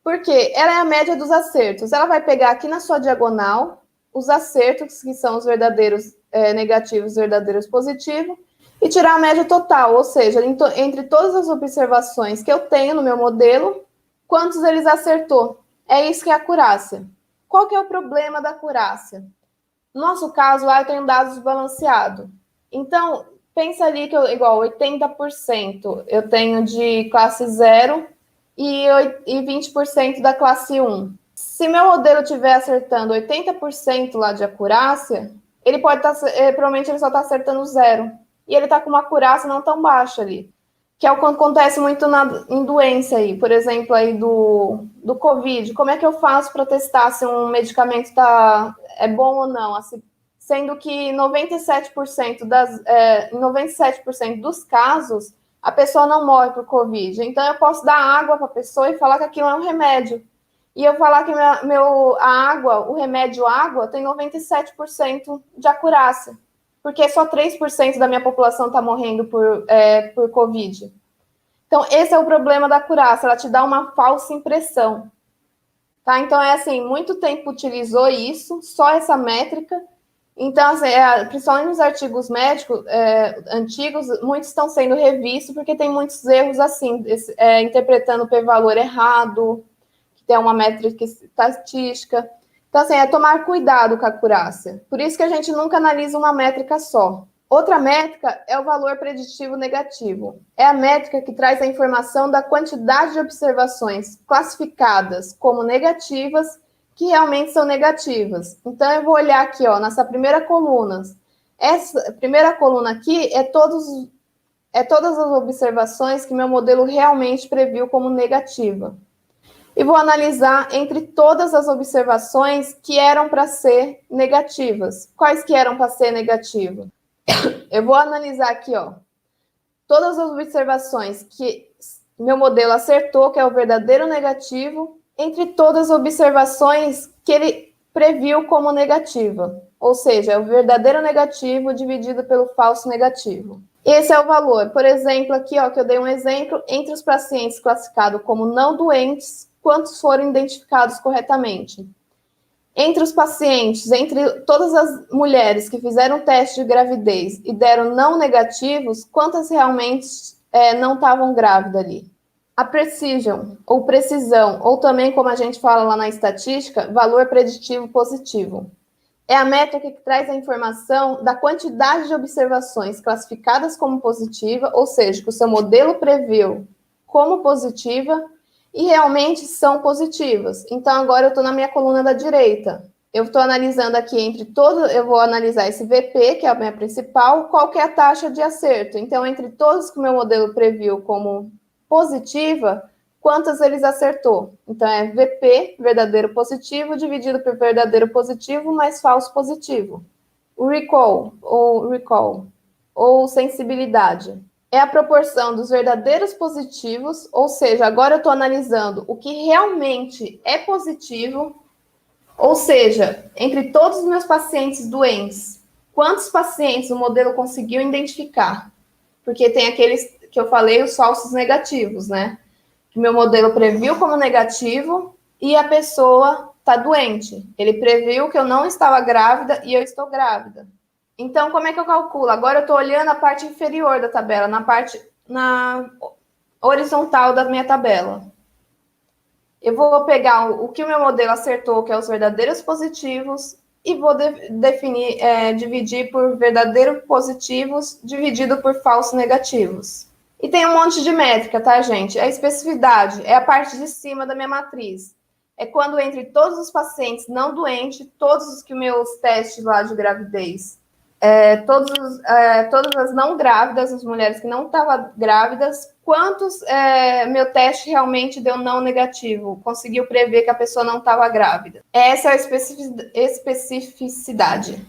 porque ela é a média dos acertos. Ela vai pegar aqui na sua diagonal os acertos, que são os verdadeiros negativos, verdadeiros positivos, e tirar a média total, ou seja, entre todas as observações que eu tenho no meu modelo, quantos eles acertou. É isso que é a acurácia. Qual que é o problema da acurácia? No nosso caso, lá eu tenho dados desbalanceados. Então, pensa ali que igual 80% eu tenho de classe 0 e 20% da classe 1. Se meu modelo estiver acertando 80% lá de acurácia, ele pode provavelmente ele só está acertando 0. E ele está com uma acurácia não tão baixa ali. Que é o que acontece muito em doença aí, por exemplo, aí do Covid. Como é que eu faço para testar se um medicamento é bom ou não? Assim, sendo que 97% 97% dos casos, a pessoa não morre por Covid. Então, eu posso dar água para a pessoa e falar que aquilo é um remédio. E eu falar que a água, o remédio água, tem 97% de acurácia. Porque só 3% da minha população está morrendo por Covid. Então, esse é o problema da acurácia, ela te dá uma falsa impressão. Tá? Então, é assim, muito tempo utilizou isso, só essa métrica. Então, assim, principalmente nos artigos médicos antigos, muitos estão sendo revistos, porque tem muitos erros assim, interpretando o p-valor errado, que tem uma métrica estatística. Então, assim, é tomar cuidado com a acurácia. Por isso que a gente nunca analisa uma métrica só. Outra métrica é o valor preditivo negativo. É a métrica que traz a informação da quantidade de observações classificadas como negativas que realmente são negativas. Então, eu vou olhar aqui, ó, nessa primeira coluna. Essa primeira coluna aqui é todas as observações que meu modelo realmente previu como negativa. E vou analisar entre todas as observações que eram para ser negativas. Quais que eram para ser negativas? Eu vou analisar aqui, ó, todas as observações que meu modelo acertou, que é o verdadeiro negativo, entre todas as observações que ele previu como negativa. Ou seja, é o verdadeiro negativo dividido pelo falso negativo. Esse é o valor. Por exemplo, aqui, ó, que eu dei um exemplo, entre os pacientes classificados como não doentes, quantos foram identificados corretamente? Entre os pacientes, entre todas as mulheres que fizeram teste de gravidez e deram não negativos, quantas realmente não estavam grávidas ali? A precision, ou precisão, ou também, como a gente fala lá na estatística, valor preditivo positivo. É a métrica que traz a informação da quantidade de observações classificadas como positiva, ou seja, que o seu modelo previu como positiva e realmente são positivas. Então, agora eu estou na minha coluna da direita. Eu estou analisando aqui entre todos, eu vou analisar esse VP, que é a minha principal, qual que é a taxa de acerto. Então, entre todos que o meu modelo previu como positiva, quantas eles acertou? Então, é VP, verdadeiro positivo, dividido por verdadeiro positivo mais falso positivo. O recall, ou sensibilidade, é a proporção dos verdadeiros positivos, ou seja, agora eu estou analisando o que realmente é positivo, ou seja, entre todos os meus pacientes doentes, quantos pacientes o modelo conseguiu identificar? Porque tem aqueles que eu falei, os falsos negativos, né? Que meu modelo previu como negativo e a pessoa está doente. Ele previu que eu não estava grávida e eu estou grávida. Então, como é que eu calculo? Agora eu estou olhando a parte inferior da tabela, na horizontal da minha tabela. Eu vou pegar o que o meu modelo acertou, que é os verdadeiros positivos, e vou dividir por verdadeiros positivos, dividido por falsos negativos. E tem um monte de métrica, tá, gente? A especificidade é a parte de cima da minha matriz. É quando entre todos os pacientes não doentes, todos os que meus testes lá de gravidez, todas as não grávidas, as mulheres que não estavam grávidas, quantos meu teste realmente deu não negativo, conseguiu prever que a pessoa não estava grávida. Essa é a especificidade.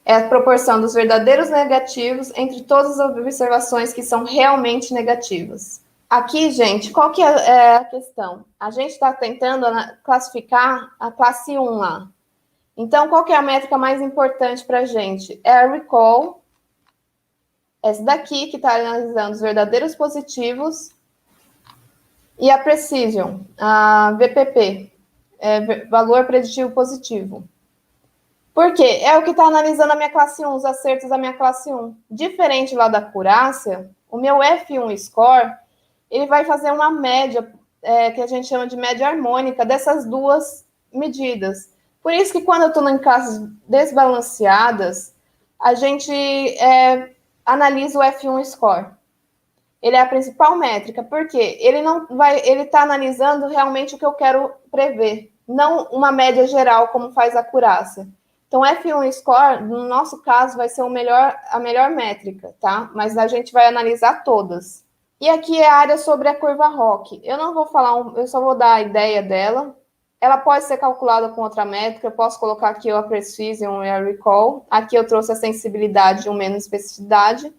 É a proporção dos verdadeiros negativos entre todas as observações que são realmente negativas. Aqui, gente, qual que é a questão? A gente está tentando classificar a classe 1 lá. Então, qual que é a métrica mais importante para a gente? É a recall, essa daqui, que está analisando os verdadeiros positivos, e a precision, a VPP, valor preditivo positivo. Por quê? É o que está analisando a minha classe 1, os acertos da minha classe 1. Diferente lá da acurácia, o meu F1 score, ele vai fazer uma média, que a gente chama de média harmônica, dessas duas medidas. Por isso que quando eu estou em classes desbalanceadas, a gente analisa o F1 score. Ele é a principal métrica, porque ele está analisando realmente o que eu quero prever, não uma média geral, como faz a acurácia. Então, F1 score, no nosso caso, vai ser a melhor métrica, tá? Mas a gente vai analisar todas. E aqui é a área sobre a curva ROC. Eu não vou falar, eu só vou dar a ideia dela. Ela pode ser calculada com outra métrica. Eu posso colocar aqui a precision e a recall. Aqui eu trouxe a sensibilidade e menos especificidade.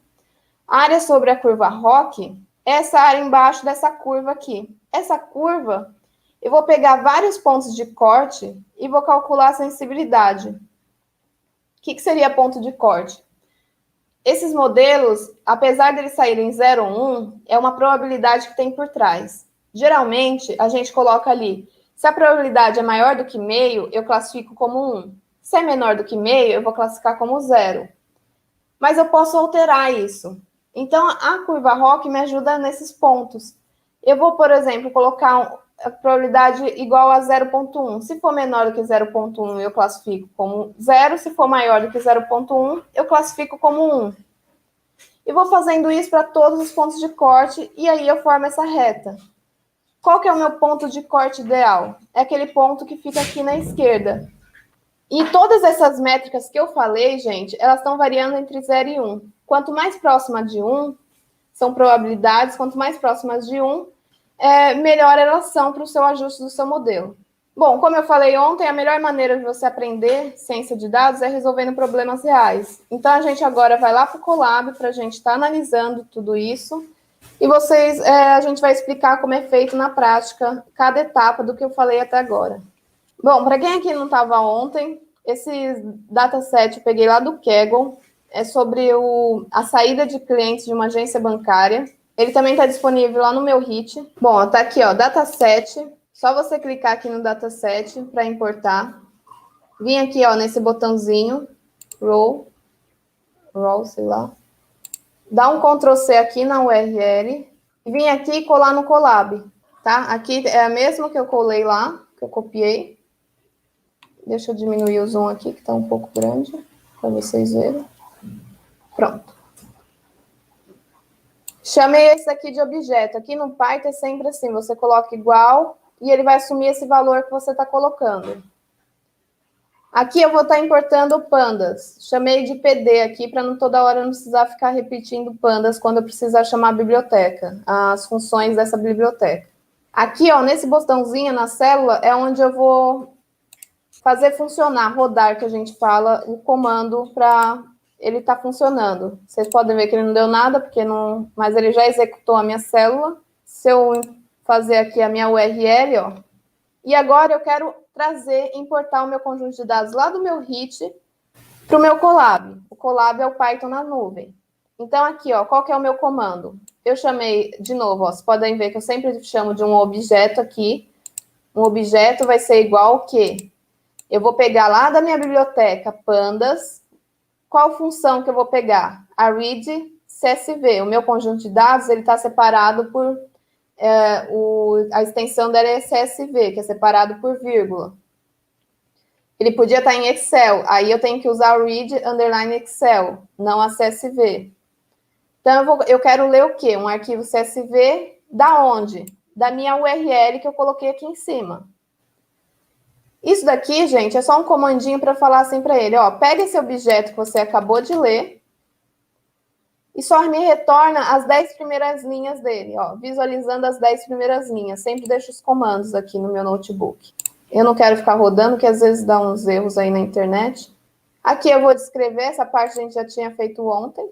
A área sobre a curva ROC é essa área embaixo dessa curva aqui. Essa curva, eu vou pegar vários pontos de corte e vou calcular a sensibilidade. O que seria ponto de corte? Esses modelos, apesar de eles saírem 0 ou 1, é uma probabilidade que tem por trás. Geralmente, a gente coloca ali, se a probabilidade é maior do que meio, eu classifico como 1. Se é menor do que meio, eu vou classificar como 0. Mas eu posso alterar isso. Então, a curva ROC me ajuda nesses pontos. Eu vou, por exemplo, colocar a probabilidade igual a 0,1. Se for menor do que 0,1, eu classifico como 0. Se for maior do que 0,1, eu classifico como 1. E vou fazendo isso para todos os pontos de corte, e aí eu formo essa reta. Qual que é o meu ponto de corte ideal? É aquele ponto que fica aqui na esquerda. E todas essas métricas que eu falei, gente, elas estão variando entre 0 e 1. Quanto mais próxima de 1, são probabilidades, quanto mais próximas de 1, melhor elas são para o seu ajuste do seu modelo. Bom, como eu falei ontem, a melhor maneira de você aprender ciência de dados é resolvendo problemas reais. Então, a gente agora vai lá para o Colab para a gente estar analisando tudo isso. E a gente vai explicar como é feito na prática cada etapa do que eu falei até agora. Bom, para quem aqui não estava ontem, esse dataset eu peguei lá do Kaggle, é sobre a saída de clientes de uma agência bancária. Ele também está disponível lá no meu HIT. Bom, está aqui, ó, dataset. Só você clicar aqui no dataset para importar. Vim aqui, ó, nesse botãozinho, row, sei lá. Dá um Ctrl+C aqui na URL e vim aqui e colar no Colab, tá? Aqui é a mesma que eu colei lá, que eu copiei. Deixa eu diminuir o zoom aqui, que está um pouco grande, para vocês verem. Pronto. Chamei esse aqui de objeto. Aqui no Python é sempre assim, você coloca igual e ele vai assumir esse valor que você está colocando. Aqui eu vou estar importando pandas. Chamei de PD aqui, para não toda hora não precisar ficar repetindo pandas quando eu precisar chamar a biblioteca, as funções dessa biblioteca. Aqui, ó, nesse botãozinho na célula, é onde eu vou fazer funcionar, rodar, que a gente fala, o comando para ele estar funcionando. Vocês podem ver que ele não deu nada, porque não, mas ele já executou a minha célula. Se eu fazer aqui a minha URL, ó, e agora eu quero trazer, importar o meu conjunto de dados lá do meu HIT para o meu Colab. O Colab é o Python na nuvem. Então, aqui, ó, qual que é o meu comando? Eu chamei, de novo, ó, vocês podem ver que eu sempre chamo de um objeto aqui. Um objeto vai ser igual ao quê? Eu vou pegar lá da minha biblioteca pandas. Qual função que eu vou pegar? A read CSV. O meu conjunto de dados ele está separado por... a extensão dela é CSV, que é separado por vírgula. Ele podia estar em Excel. Aí eu tenho que usar o read underline Excel, não a CSV. Então, eu quero ler o quê? Um arquivo CSV da onde? Da minha URL que eu coloquei aqui em cima. Isso daqui, gente, é só um comandinho para falar assim para ele, ó, pega esse objeto que você acabou de ler e só me retorna as 10 primeiras linhas dele, ó, visualizando as 10 primeiras linhas. Sempre deixo os comandos aqui no meu notebook. Eu não quero ficar rodando, que às vezes dá uns erros aí na internet. Aqui eu vou descrever, essa parte a gente já tinha feito ontem.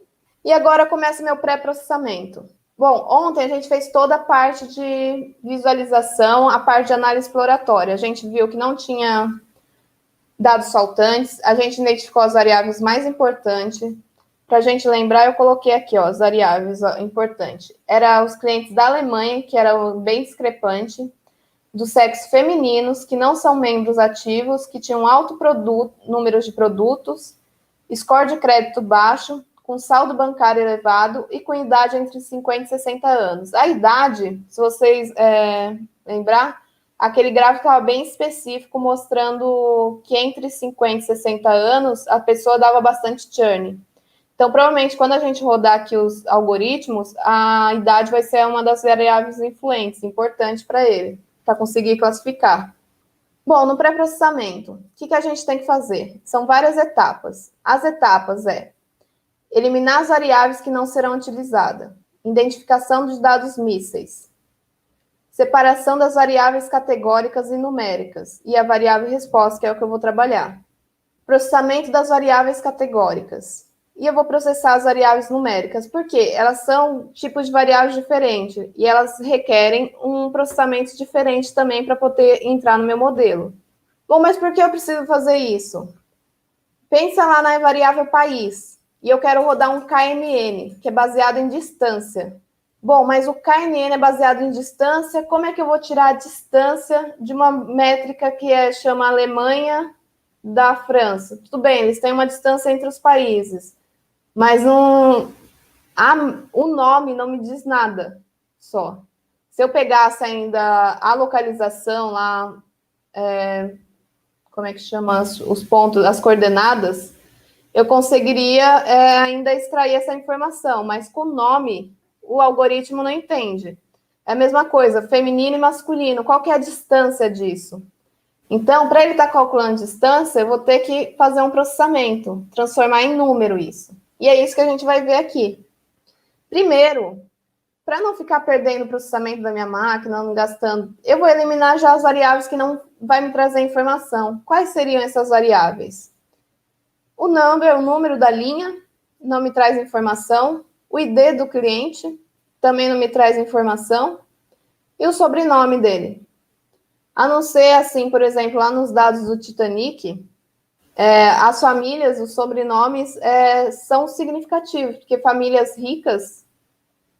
E agora começa meu pré-processamento. Bom, ontem a gente fez toda a parte de visualização, a parte de análise exploratória. A gente viu que não tinha dados saltantes, a gente identificou as variáveis mais importantes. Para a gente lembrar, eu coloquei aqui, ó, as variáveis importantes. Era os clientes da Alemanha, que eram bem discrepante, do sexo femininos, que não são membros ativos, que tinham alto número de produtos, score de crédito baixo, com saldo bancário elevado e com idade entre 50 e 60 anos. A idade, se vocês lembrar, aquele gráfico estava bem específico, mostrando que entre 50 e 60 anos, a pessoa dava bastante churn. Então, provavelmente, quando a gente rodar aqui os algoritmos, a idade vai ser uma das variáveis influentes, importante para ele, para conseguir classificar. Bom, no pré-processamento, o que a gente tem que fazer? São várias etapas. As etapas eliminar as variáveis que não serão utilizadas, identificação dos dados mísseis, separação das variáveis categóricas e numéricas, e a variável resposta, que é o que eu vou trabalhar. Processamento das variáveis categóricas. E eu vou processar as variáveis numéricas, porque elas são tipos de variáveis diferentes, e elas requerem um processamento diferente também para poder entrar no meu modelo. Bom, mas por que eu preciso fazer isso? Pensa lá na variável país. E eu quero rodar um KNN, que é baseado em distância. Bom, mas o KNN é baseado em distância, como é que eu vou tirar a distância de uma métrica que chama Alemanha da França? Tudo bem, eles têm uma distância entre os países, mas o nome não me diz nada só. Se eu pegasse ainda a localização lá, como é que chama os pontos, as coordenadas, eu conseguiria ainda extrair essa informação, mas com o nome, o algoritmo não entende. É a mesma coisa, feminino e masculino, qual que é a distância disso? Então, para ele estar calculando distância, eu vou ter que fazer um processamento, transformar em número isso. E é isso que a gente vai ver aqui. Primeiro, para não ficar perdendo o processamento da minha máquina, não gastando, eu vou eliminar já as variáveis que não vai me trazer informação. Quais seriam essas variáveis? O number, o número da linha, não me traz informação. O ID do cliente também não me traz informação. E o sobrenome dele. A não ser, assim, por exemplo, lá nos dados do Titanic, as famílias, os sobrenomes são significativos, porque famílias ricas,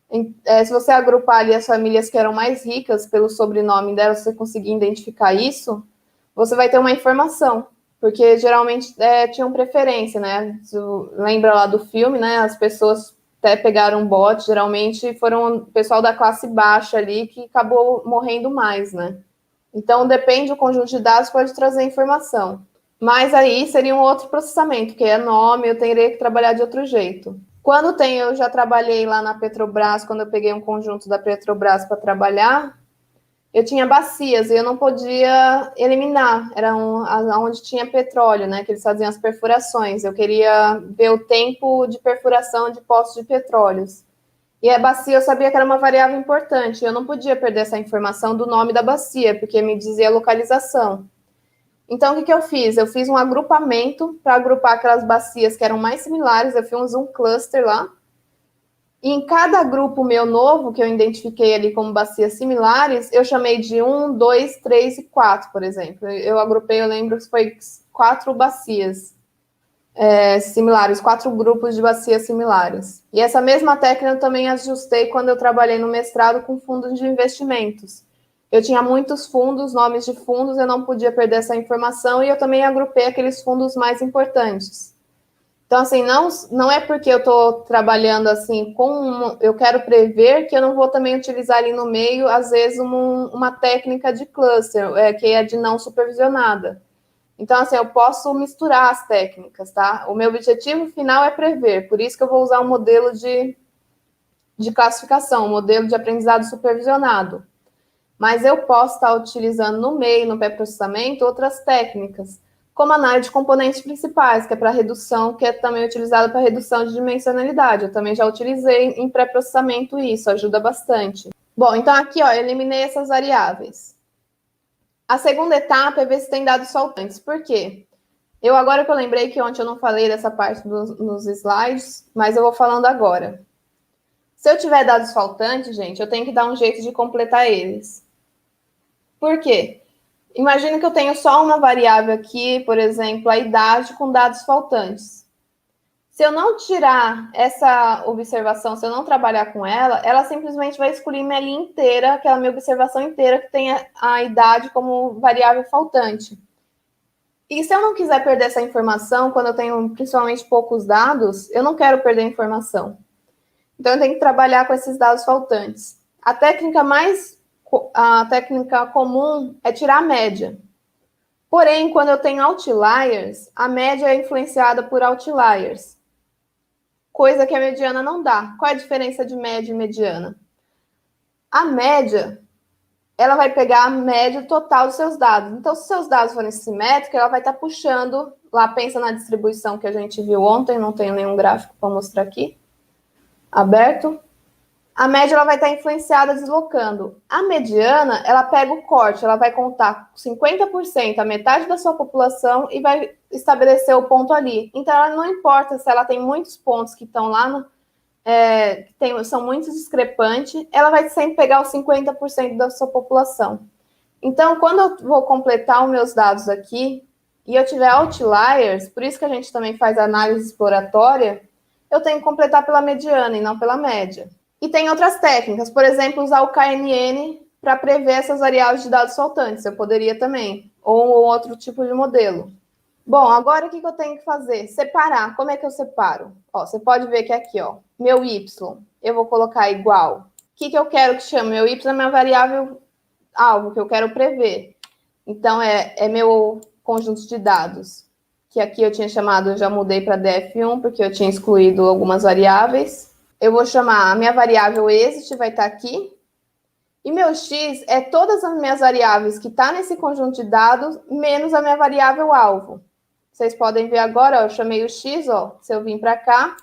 se você agrupar ali as famílias que eram mais ricas pelo sobrenome delas, você conseguir identificar isso, você vai ter uma informação. Porque geralmente tinham preferência, né? Lembra lá do filme, né? As pessoas até pegaram um bot, geralmente foram o pessoal da classe baixa ali que acabou morrendo mais, né? Então, depende, o conjunto de dados pode trazer informação. Mas aí seria um outro processamento, que é nome, eu teria que trabalhar de outro jeito. Quando tem, eu já trabalhei lá na Petrobras, quando eu peguei um conjunto da Petrobras para trabalhar, eu tinha bacias e eu não podia eliminar, era onde tinha petróleo, né, que eles faziam as perfurações. Eu queria ver o tempo de perfuração de poços de petróleos. E a bacia eu sabia que era uma variável importante, eu não podia perder essa informação do nome da bacia, porque me dizia a localização. Então, o que eu fiz? Eu fiz um agrupamento para agrupar aquelas bacias que eram mais similares, eu fiz um cluster lá, e em cada grupo meu novo, que eu identifiquei ali como bacias similares, eu chamei de 1, 2, 3 e 4, por exemplo. Eu agrupei, eu lembro que foi 4 bacias similares, 4 grupos de bacias similares. E essa mesma técnica eu também ajustei quando eu trabalhei no mestrado com fundos de investimentos. Eu tinha muitos fundos, nomes de fundos, eu não podia perder essa informação e eu também agrupei aqueles fundos mais importantes. Então, assim, não é porque eu estou trabalhando assim eu quero prever que eu não vou também utilizar ali no meio, às vezes, uma técnica de cluster, que é de não supervisionada. Então, assim, eu posso misturar as técnicas, tá? O meu objetivo final é prever, por isso que eu vou usar um modelo de classificação, um modelo de aprendizado supervisionado. Mas eu posso estar utilizando no meio, no pré-processamento, outras técnicas, como análise de componentes principais, que é para redução, que é também utilizada para redução de dimensionalidade. Eu também já utilizei em pré-processamento isso, ajuda bastante. Bom, então aqui, ó, eu eliminei essas variáveis. A segunda etapa é ver se tem dados faltantes. Por quê? Agora que eu lembrei que ontem eu não falei dessa parte nos slides, mas eu vou falando agora. Se eu tiver dados faltantes, gente, eu tenho que dar um jeito de completar eles. Por quê? Imagina que eu tenho só uma variável aqui, por exemplo, a idade com dados faltantes. Se eu não tirar essa observação, se eu não trabalhar com ela, ela simplesmente vai excluir minha linha inteira, aquela minha observação inteira que tem a idade como variável faltante. E se eu não quiser perder essa informação, quando eu tenho principalmente poucos dados, eu não quero perder a informação. Então, eu tenho que trabalhar com esses dados faltantes. A técnica comum é tirar a média. Porém, quando eu tenho outliers, a média é influenciada por outliers, coisa que a mediana não dá. Qual é a diferença de média e mediana? A média, ela vai pegar a média total dos seus dados. Então, se seus dados forem simétricos, ela vai estar puxando, lá pensa na distribuição que a gente viu ontem, não tenho nenhum gráfico para mostrar aqui, aberto. A média ela vai estar influenciada deslocando. A mediana, ela pega o corte, ela vai contar 50%, a metade da sua população, e vai estabelecer o ponto ali. Então, ela não importa se ela tem muitos pontos que estão lá, são muito discrepantes, ela vai sempre pegar os 50% da sua população. Então, quando eu vou completar os meus dados aqui, e eu tiver outliers, por isso que a gente também faz análise exploratória, eu tenho que completar pela mediana e não pela média. E tem outras técnicas, por exemplo, usar o KNN para prever essas variáveis de dados faltantes. Eu poderia também, ou outro tipo de modelo. Bom, agora o que eu tenho que fazer? Separar. Como é que eu separo? Ó, você pode ver que aqui, ó, meu Y, eu vou colocar igual. O que eu quero que chame? Meu Y é minha variável alvo, que eu quero prever. Então, é meu conjunto de dados, que aqui eu tinha chamado, eu já mudei para df1, porque eu tinha excluído algumas variáveis. Eu vou chamar a minha variável exit, vai estar aqui. E meu x é todas as minhas variáveis que estão nesse conjunto de dados, menos a minha variável alvo. Vocês podem ver agora, ó, eu chamei o x, ó, se eu vim para cá,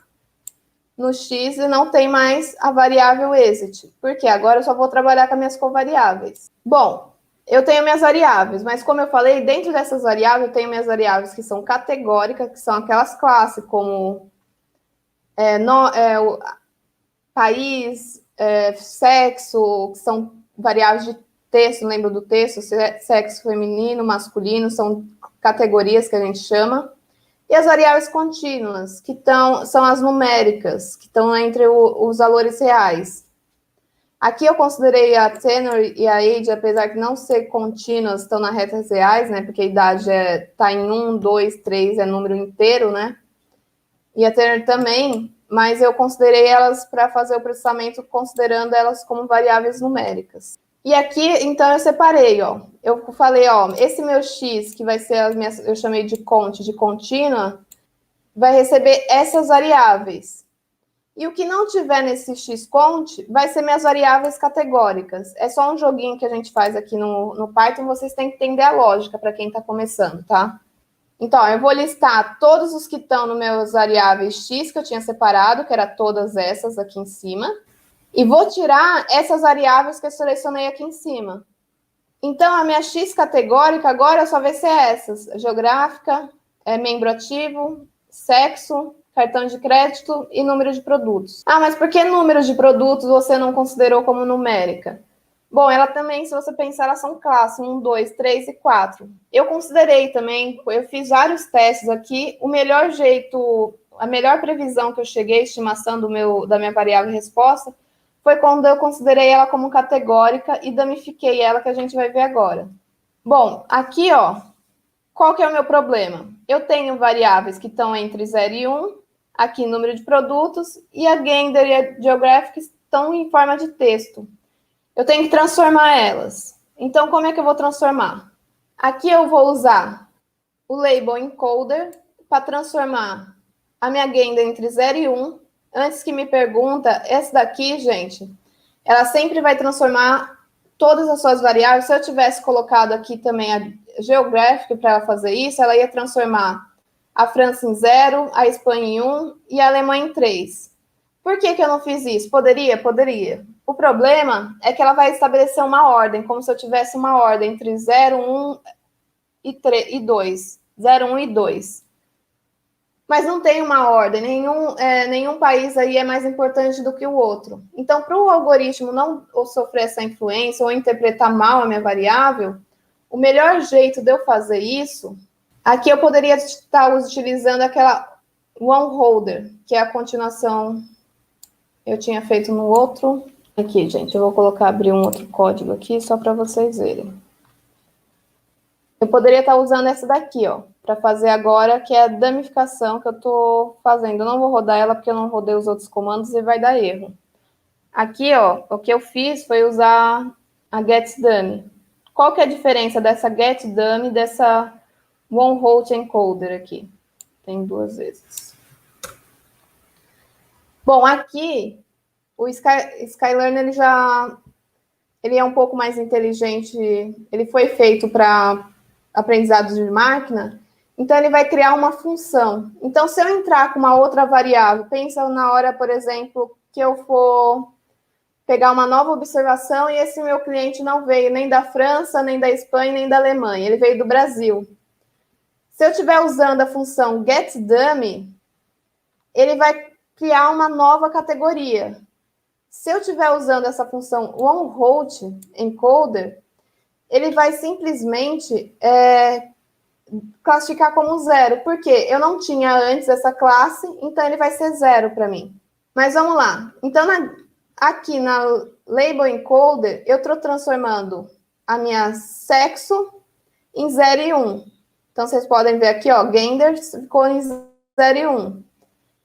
no x não tem mais a variável exit. Por quê? Agora eu só vou trabalhar com as minhas covariáveis. Bom, eu tenho minhas variáveis, mas como eu falei, dentro dessas variáveis, eu tenho minhas variáveis que são categóricas, que são aquelas classes, como país, sexo, que são variáveis de texto, lembra do texto? Sexo feminino, masculino, são categorias que a gente chama. E as variáveis contínuas, que são as numéricas, que estão entre os valores reais. Aqui eu considerei a tenor e a age, apesar de não ser contínuas, estão nas retas reais, né? Porque a idade está em 1, 2, 3, é número inteiro, né? E a tenor também, mas eu considerei elas para fazer o processamento considerando elas como variáveis numéricas. E aqui, então, eu separei, ó. Eu falei, ó, esse meu x, que vai ser as minhas, eu chamei de conte, de contínua, vai receber essas variáveis. E o que não tiver nesse xconte vai ser minhas variáveis categóricas. É só um joguinho que a gente faz aqui no Python, vocês têm que entender a lógica para quem está começando, tá? Então, ó, eu vou listar todos os que estão nos meus variáveis x, que eu tinha separado, que era todas essas aqui em cima, e vou tirar essas variáveis que eu selecionei aqui em cima. Então, a minha x categórica agora só vai ser essas: geográfica, membro ativo, sexo, cartão de crédito e número de produtos. Ah, mas por que número de produtos você não considerou como numérica? Bom, ela também, se você pensar, elas são classes 1, 2, 3 e 4. Eu considerei também, eu fiz vários testes aqui, o melhor jeito, a melhor previsão que eu cheguei, estimação da minha variável resposta, foi quando eu considerei ela como categórica e damifiquei ela, que a gente vai ver agora. Bom, aqui, ó, qual que é o meu problema? Eu tenho variáveis que estão entre 0 e 1, aqui número de produtos, e a gender e a geographic estão em forma de texto. Eu tenho que transformar elas. Então, como é que eu vou transformar? Aqui eu vou usar o label encoder para transformar a minha gender entre 0 e 1. Antes que me pergunta, essa daqui, gente, ela sempre vai transformar todas as suas variáveis. Se eu tivesse colocado aqui também a geographic para ela fazer isso, ela ia transformar a França em 0, a Espanha em 1 e a Alemanha em 3. Por que eu não fiz isso? Poderia? Poderia. O problema é que ela vai estabelecer uma ordem, como se eu tivesse uma ordem entre 0, 1 e 2. 0, 1 e 2. Mas não tem uma ordem, nenhum país aí é mais importante do que o outro. Então, para o algoritmo não sofrer essa influência ou interpretar mal a minha variável, o melhor jeito de eu fazer isso, aqui eu poderia estar utilizando aquela one holder, que é a continuação eu tinha feito no outro. Aqui, gente, eu vou colocar, abrir um outro código aqui, só para vocês verem. Eu poderia estar usando essa daqui, ó, para fazer agora, que é a damificação que eu estou fazendo. Eu não vou rodar ela, porque eu não rodei os outros comandos e vai dar erro. Aqui, ó, o que eu fiz foi usar a getDummy. Qual que é a diferença dessa getDummy e dessa onehotEncoder aqui? Tem duas vezes. Bom, aqui, o Sklearn, ele é um pouco mais inteligente, ele foi feito para aprendizado de máquina, então ele vai criar uma função. Então, se eu entrar com uma outra variável, pensa na hora, por exemplo, que eu for pegar uma nova observação e esse meu cliente não veio nem da França, nem da Espanha, nem da Alemanha, ele veio do Brasil. Se eu estiver usando a função getDummy, ele vai criar uma nova categoria. Se eu estiver usando essa função onehotEncoder, ele vai simplesmente classificar como 0, porque eu não tinha antes essa classe, então ele vai ser 0 para mim. Mas vamos lá. Então, aqui na label encoder, eu estou transformando a minha sexo em 0 e 1. Então, vocês podem ver aqui, ó, gender ficou em 0 e 1.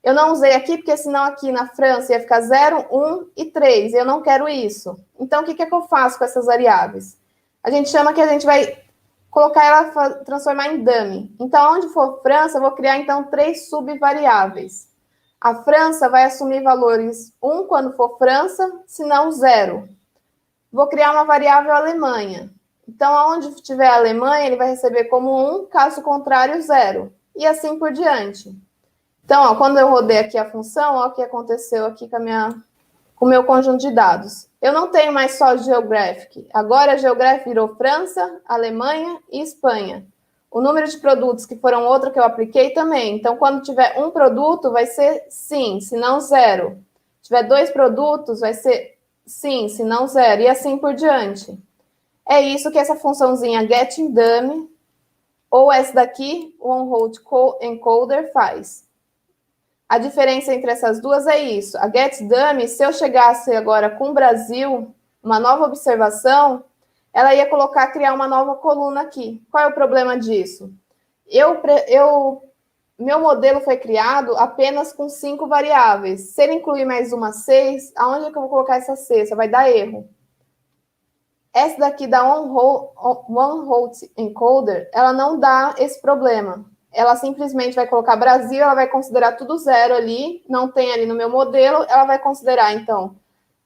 Eu não usei aqui, porque senão aqui na França ia ficar 0, 1 e 3. Eu não quero isso. Então, o que é que eu faço com essas variáveis? A gente chama que a gente vai colocar ela, transformar em dummy. Então, onde for França, eu vou criar, então, 3 subvariáveis. A França vai assumir valores 1 quando for França, se não 0. Vou criar uma variável Alemanha. Então, onde tiver Alemanha, ele vai receber como 1, caso contrário, 0. E assim por diante. Então, ó, quando eu rodei aqui a função, ó, o que aconteceu aqui com o meu conjunto de dados. Eu não tenho mais só Geographic. Agora a Geographic virou França, Alemanha e Espanha. O número de produtos que foram outro que eu apliquei também. Então, quando tiver um produto, vai ser sim, se não 0. Se tiver 2 produtos, vai ser sim, se não 0. E assim por diante. É isso que essa funçãozinha getDummy, ou essa daqui, o onehotEncoder, faz. A diferença entre essas duas é isso. A getDummy, se eu chegasse agora com o Brasil, uma nova observação, ela ia criar uma nova coluna aqui. Qual é o problema disso? Meu modelo foi criado apenas com 5 variáveis. Se ele incluir mais uma 6, aonde é que eu vou colocar essa sexta? Vai dar erro. Essa daqui da One-Hot Encoder, ela não dá esse problema. Ela simplesmente vai colocar Brasil, ela vai considerar tudo zero ali, não tem ali no meu modelo, ela vai considerar, então,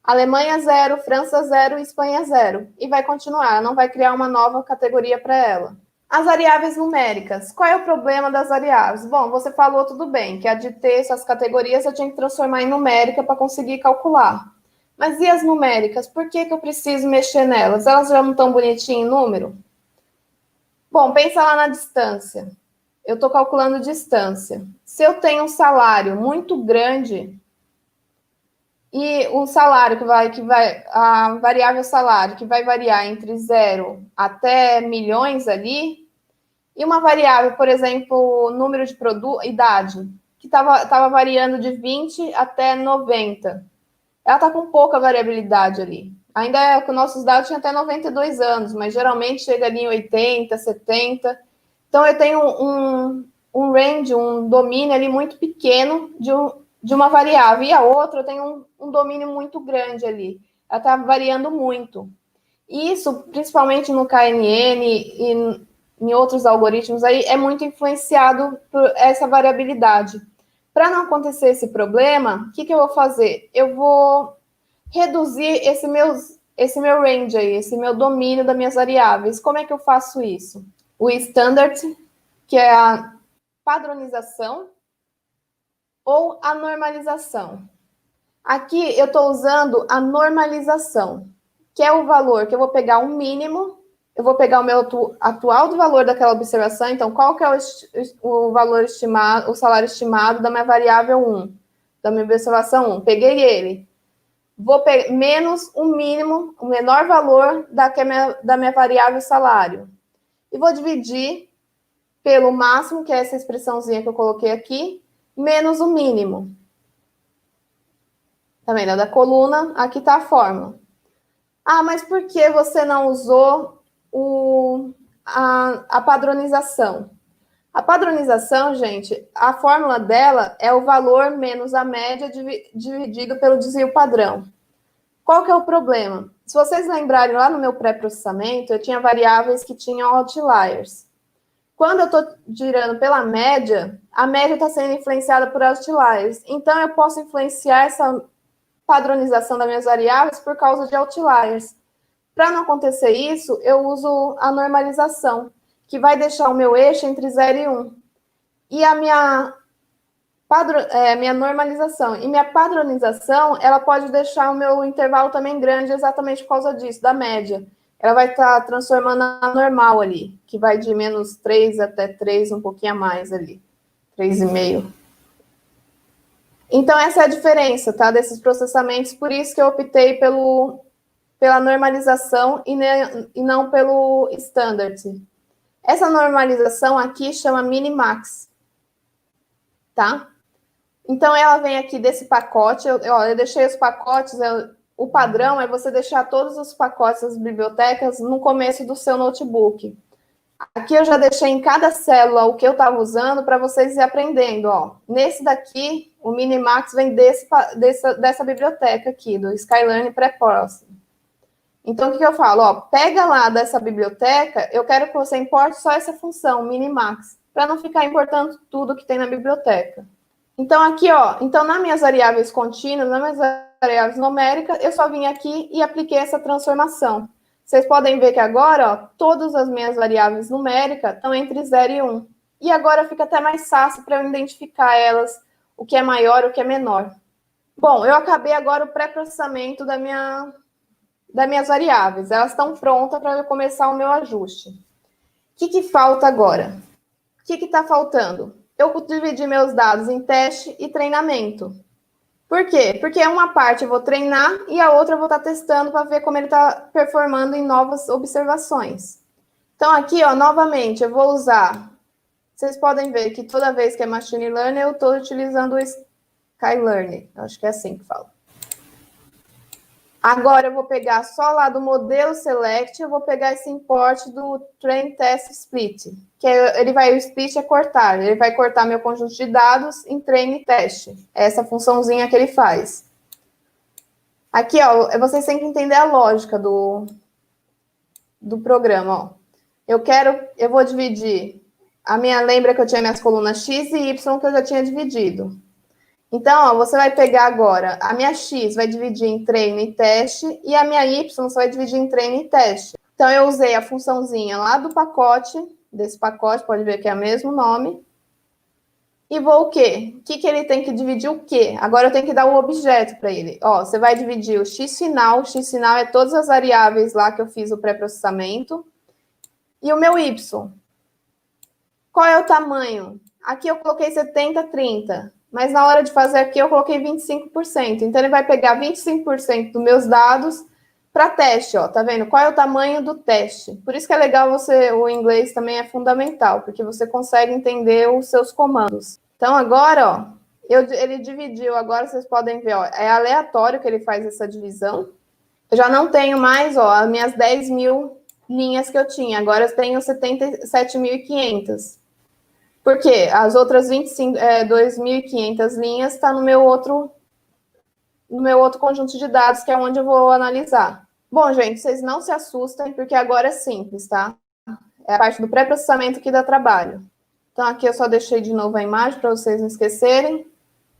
Alemanha zero, França zero, Espanha zero. E vai continuar, ela não vai criar uma nova categoria para ela. As variáveis numéricas. Qual é o problema das variáveis? Bom, você falou tudo bem, que a de texto, as categorias, eu tinha que transformar em numérica para conseguir calcular. Mas e as numéricas? Por que eu preciso mexer nelas? Elas já não estão bonitinhas em número? Bom, pensa lá na distância. Eu estou calculando distância. Se eu tenho um salário muito grande e um salário a variável salário, que vai variar entre 0 até milhões ali, e uma variável, por exemplo, número de produto, idade, que estava variando de 20 até 90. Ela está com pouca variabilidade ali. Ainda é que nossos dados tinham até 92 anos, mas geralmente chega ali em 80, 70. Então, eu tenho um range, um domínio ali muito pequeno de uma variável. E a outra, eu tenho um domínio muito grande ali. Ela está variando muito. E isso, principalmente no KNN e em outros algoritmos aí, é muito influenciado por essa variabilidade. Para não acontecer esse problema, o que eu vou fazer? Eu vou reduzir esse meu range aí, esse meu domínio das minhas variáveis. Como é que eu faço isso? O standard, que é a padronização, ou a normalização. Aqui eu estou usando a normalização, que é o valor que eu vou pegar um mínimo, eu vou pegar o meu atual do valor daquela observação, então qual que é o valor estimado, o salário estimado da minha variável 1, da minha observação 1, peguei ele. Vou pegar menos o mínimo, o menor valor da minha variável salário. E vou dividir pelo máximo, que é essa expressãozinha que eu coloquei aqui, menos o mínimo. Tá vendo? Da coluna, aqui está a fórmula. Ah, mas por que você não usou a padronização? A padronização, gente, a fórmula dela é o valor menos a média dividido pelo desvio padrão. Qual que é o problema? Se vocês lembrarem, lá no meu pré-processamento, eu tinha variáveis que tinham outliers. Quando eu estou girando pela média, a média está sendo influenciada por outliers. Então, eu posso influenciar essa padronização das minhas variáveis por causa de outliers. Para não acontecer isso, eu uso a normalização, que vai deixar o meu eixo entre 0 e 1. E a minha normalização. E minha padronização, ela pode deixar o meu intervalo também grande exatamente por causa disso, da média. Ela vai estar transformando a normal ali, que vai de menos 3 até 3, um pouquinho a mais ali. 3,5. Então, essa é a diferença, tá? Desses processamentos. Por isso que eu optei pela normalização e não pelo standard. Essa normalização aqui chama minimax, tá? Então, ela vem aqui desse pacote. Eu deixei os pacotes. O padrão é você deixar todos os pacotes das bibliotecas no começo do seu notebook. Aqui eu já deixei em cada célula o que eu estava usando para vocês irem aprendendo. Ó. Nesse daqui, o Minimax vem dessa biblioteca aqui, do Skylearn Pré-Processing. Então, o que eu falo? Ó, pega lá dessa biblioteca, eu quero que você importe só essa função, Minimax, para não ficar importando tudo que tem na biblioteca. Então, aqui, ó, nas minhas variáveis contínuas, nas minhas variáveis numéricas, eu só vim aqui e apliquei essa transformação. Vocês podem ver que agora, ó, todas as minhas variáveis numéricas estão entre 0 e 1. E agora fica até mais fácil para eu identificar elas, o que é maior e o que é menor. Bom, eu acabei agora o pré-processamento das minhas variáveis. Elas estão prontas para eu começar o meu ajuste. O que falta agora? O que está faltando? Eu dividi meus dados em teste e treinamento. Por quê? Porque uma parte eu vou treinar e a outra eu vou estar testando para ver como ele está performando em novas observações. Então, aqui, ó, novamente, eu vou usar... Vocês podem ver que toda vez que é Machine Learning, eu estou utilizando o Skylearn. Acho que é assim que fala. Agora, eu vou pegar só lá do modelo select, eu vou pegar esse import do train test split, que o split é cortar, ele vai cortar meu conjunto de dados em train e teste. É essa funçãozinha que ele faz. Aqui, ó, vocês têm que entender a lógica do programa, ó. Eu vou dividir lembra que eu tinha minhas colunas X e Y que eu já tinha dividido. Então, ó, você vai pegar agora, a minha X vai dividir em treino e teste, e a minha Y você vai dividir em treino e teste. Então, eu usei a funçãozinha lá do pacote, desse pacote, pode ver que é o mesmo nome. E vou o quê? O que ele tem que dividir o quê? Agora eu tenho que dar o objeto para ele. Ó, você vai dividir o x final é todas as variáveis lá que eu fiz o pré-processamento. E o meu y. Qual é o tamanho? Aqui eu coloquei 70, 30. Mas na hora de fazer aqui eu coloquei 25%. Então ele vai pegar 25% dos meus dados para teste, ó. Tá vendo? Qual é o tamanho do teste? Por isso que é legal o inglês também é fundamental, porque você consegue entender os seus comandos. Então agora, ó, ele dividiu, agora vocês podem ver, ó, é aleatório que ele faz essa divisão. Eu já não tenho mais, ó, as minhas 10 mil linhas que eu tinha, agora eu tenho 77.500. Por quê? As outras 2.500 linhas está no meu outro conjunto de dados, que é onde eu vou analisar. Bom, gente, vocês não se assustem, porque agora é simples, tá? É a parte do pré-processamento que dá trabalho. Então, aqui eu só deixei de novo a imagem para vocês não esquecerem.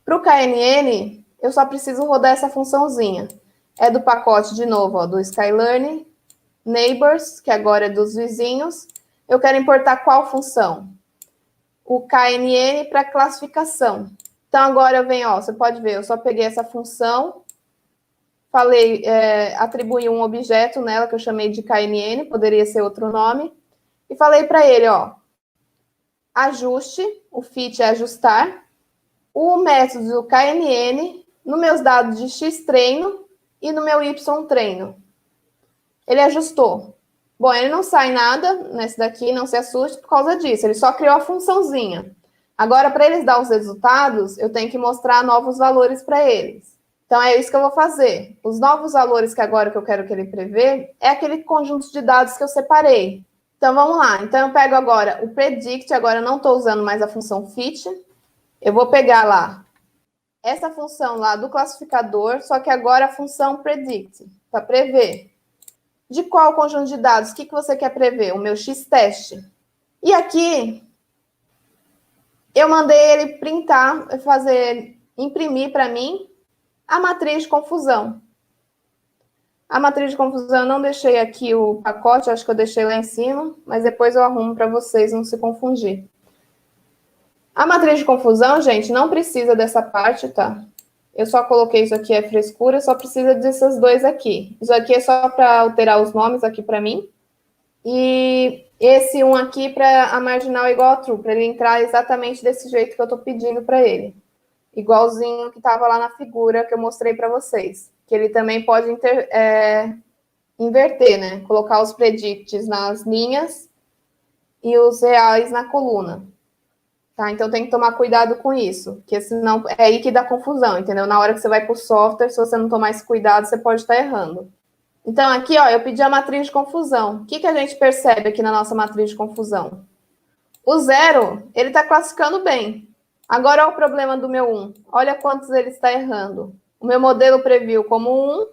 Para o KNN, eu só preciso rodar essa funçãozinha. É do pacote, de novo, ó, do Skylearn, Neighbors, que agora é dos vizinhos. Eu quero importar qual função? O KNN para classificação. Então, agora eu venho, ó, você pode ver, eu só peguei essa função, atribuí um objeto nela que eu chamei de KNN, poderia ser outro nome, e falei para ele, ó, ajuste, o fit é ajustar, o método do KNN nos meus dados de X treino e no meu Y treino. Ele ajustou. Bom, ele não sai nada nesse daqui, não se assuste por causa disso, ele só criou a funçãozinha. Agora, para eles dar os resultados, eu tenho que mostrar novos valores para eles. Então, é isso que eu vou fazer. Os novos valores que agora que eu quero que ele prevê é aquele conjunto de dados que eu separei. Então, vamos lá. Então, eu pego agora o predict, agora eu não estou usando mais a função fit. Eu vou pegar lá essa função lá do classificador, só que agora a função predict, para prever. De qual conjunto de dados? O que você quer prever? O meu x-teste. E aqui, eu mandei ele printar, imprimir para mim a matriz de confusão. A matriz de confusão, eu não deixei aqui o pacote, acho que eu deixei lá em cima, mas depois eu arrumo para vocês não se confundir. A matriz de confusão, gente, não precisa dessa parte, tá? Eu só coloquei isso aqui, é frescura, só precisa desses dois aqui. Isso aqui é só para alterar os nomes aqui para mim. E esse um aqui para a marginal igual a true, para ele entrar exatamente desse jeito que eu estou pedindo para ele. Igualzinho que estava lá na figura que eu mostrei para vocês. Que ele também pode inverter, né? Colocar os predicts nas linhas e os reais na coluna. Tá? Então, tem que tomar cuidado com isso, porque senão é aí que dá confusão, entendeu? Na hora que você vai para o software, se você não tomar esse cuidado, você pode estar errando. Então, aqui, ó, eu pedi a matriz de confusão. O que a gente percebe aqui na nossa matriz de confusão? O 0, ele está classificando bem. Agora, olha o problema do meu 1. Olha quantos ele está errando. O meu modelo previu como 1,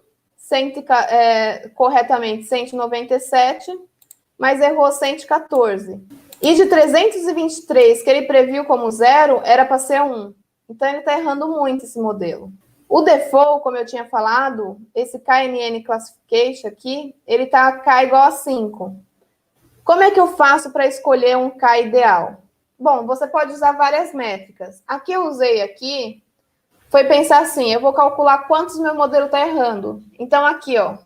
corretamente 197, mas errou 114. E de 323, que ele previu como 0, era para ser 1. Então, ele está errando muito esse modelo. O default, como eu tinha falado, esse KNN Classification aqui, ele está K igual a 5. Como é que eu faço para escolher um K ideal? Bom, você pode usar várias métricas. A que eu usei aqui foi pensar assim, eu vou calcular quantos meu modelo está errando. Então, aqui, ó,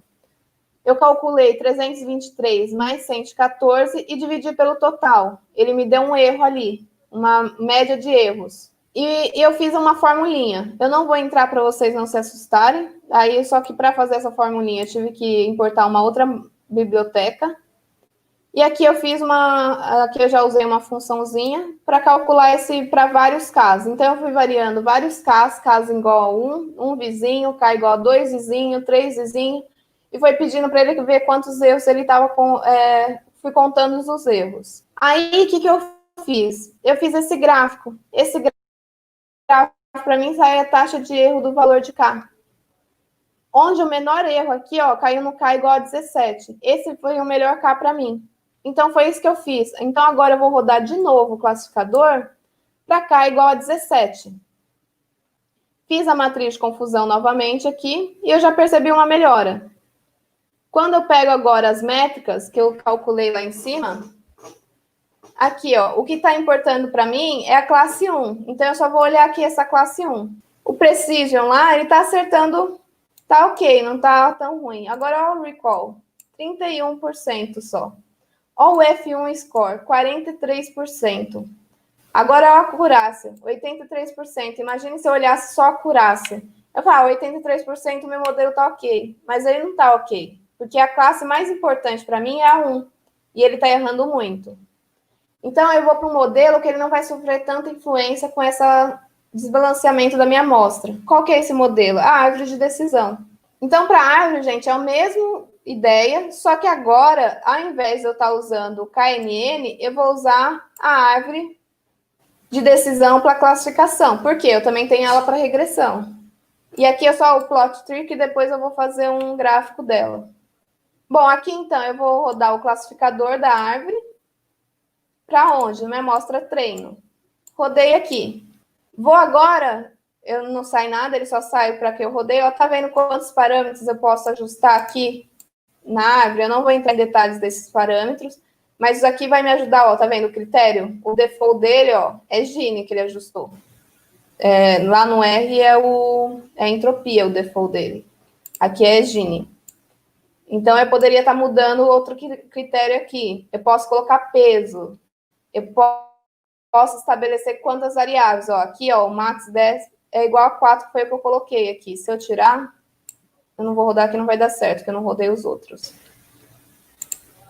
eu calculei 323 mais 114 e dividi pelo total. Ele me deu um erro ali, uma média de erros. E eu fiz uma formulinha. Eu não vou entrar para vocês não se assustarem. Aí, só que para fazer essa formulinha, eu tive que importar uma outra biblioteca. E aqui eu fiz aqui eu já usei uma funçãozinha para calcular esse para vários casos. Então, eu fui variando vários casos, caso igual a 1 vizinho, K igual a 2 vizinho, 3 vizinho, e foi pedindo para ele ver quantos erros ele estava com. Fui contando os erros. Aí, o que eu fiz? Eu fiz esse gráfico. Esse gráfico, para mim, sai a taxa de erro do valor de K. onde o menor erro aqui, ó, caiu no K igual a 17. Esse foi o melhor K para mim. Então, foi isso que eu fiz. Então, agora eu vou rodar de novo o classificador para K igual a 17. Fiz a matriz de confusão novamente aqui e eu já percebi uma melhora. Quando eu pego agora as métricas que eu calculei lá em cima, aqui, ó, o que está importando para mim é a classe 1. Então, eu só vou olhar aqui essa classe 1. O Precision lá, ele está acertando, tá ok, não tá tão ruim. Agora, olha o Recall, 31% só. Olha o F1 Score, 43%. Agora, a acurácia, 83%. Imagine se eu olhasse só a acurácia. Eu falo, 83% meu modelo tá ok. Mas ele não tá ok. Porque a classe mais importante para mim é a 1. E ele tá errando muito. Então, eu vou para um modelo que ele não vai sofrer tanta influência com esse desbalanceamento da minha amostra. Qual que é esse modelo? A árvore de decisão. Então, para a árvore, gente, é a mesma ideia, só que agora, ao invés de eu estar usando o KNN, eu vou usar a árvore de decisão para classificação. Por quê? Eu também tenho ela para regressão. E aqui é só o plot tree, que depois eu vou fazer um gráfico dela. Bom, aqui então eu vou rodar o classificador da árvore. Para onde? Minha amostra treino. Rodei aqui. Vou agora, eu não sai nada, ele só sai para que eu rodei. Ó, tá vendo quantos parâmetros eu posso ajustar aqui na árvore? Eu não vou entrar em detalhes desses parâmetros, mas isso aqui vai me ajudar, ó, tá vendo o critério? O default dele, ó, é Gini que ele ajustou. Lá no R é a entropia, o default dele. Aqui é Gini. Então, eu poderia estar mudando outro critério aqui. Eu posso colocar peso. Eu posso estabelecer quantas variáveis. Ó, aqui, ó, o max 10 é igual a 4, que foi o que eu coloquei aqui. Se eu tirar, eu não vou rodar aqui, não vai dar certo, porque eu não rodei os outros.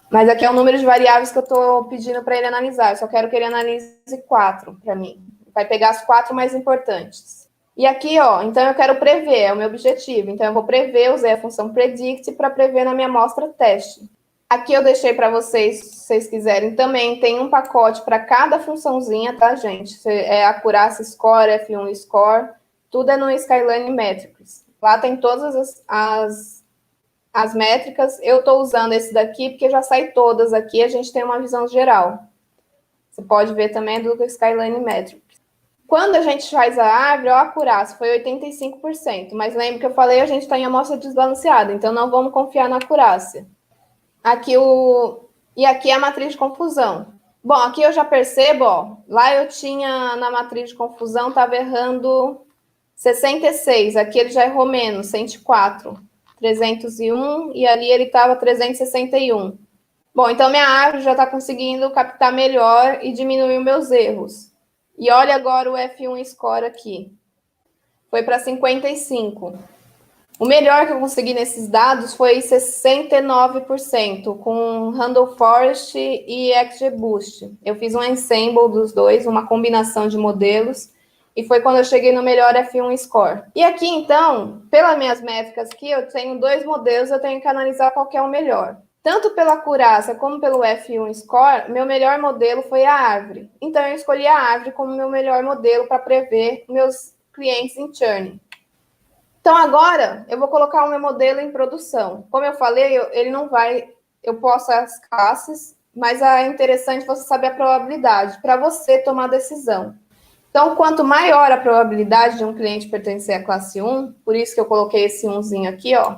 Mas aqui é o número de variáveis que eu estou pedindo para ele analisar. Eu só quero que ele analise 4 para mim. Vai pegar as 4 mais importantes. E aqui, ó, então eu quero prever, é o meu objetivo. Então eu vou prever, usei a função predict para prever na minha amostra teste. Aqui eu deixei para vocês, se vocês quiserem também, tem um pacote para cada funçãozinha, tá, gente? É Accuracy Score, F1 Score, tudo é no Skyline Metrics. Lá tem todas as métricas. Eu estou usando esse daqui porque já sai todas aqui, a gente tem uma visão geral. Você pode ver também do Skyline Metrics. Quando a gente faz a árvore, a acurácia foi 85%, mas lembra que eu falei, a gente está em amostra desbalanceada, então não vamos confiar na acurácia. E aqui é a matriz de confusão. Bom, aqui eu já percebo, ó, lá eu tinha na matriz de confusão, estava errando 66, aqui ele já errou menos, 104, 301, e ali ele estava 361. Bom, então minha árvore já está conseguindo captar melhor e diminuir os meus erros. E olha agora o F1 Score aqui. Foi para 55. O melhor que eu consegui nesses dados foi 69%, com Randall Forest e XGBoost. Eu fiz um ensemble dos dois, uma combinação de modelos, e foi quando eu cheguei no melhor F1 Score. E aqui, então, pelas minhas métricas aqui, eu tenho dois modelos, eu tenho que analisar qual que é o melhor. Tanto pela acurácia como pelo F1 Score, meu melhor modelo foi a árvore. Então, eu escolhi a árvore como meu melhor modelo para prever meus clientes em churn. Então, agora, eu vou colocar o meu modelo em produção. Como eu falei, ele não vai... Eu posso as classes, mas é interessante você saber a probabilidade para você tomar a decisão. Então, quanto maior a probabilidade de um cliente pertencer à classe 1, por isso que eu coloquei esse 1zinho aqui, ó,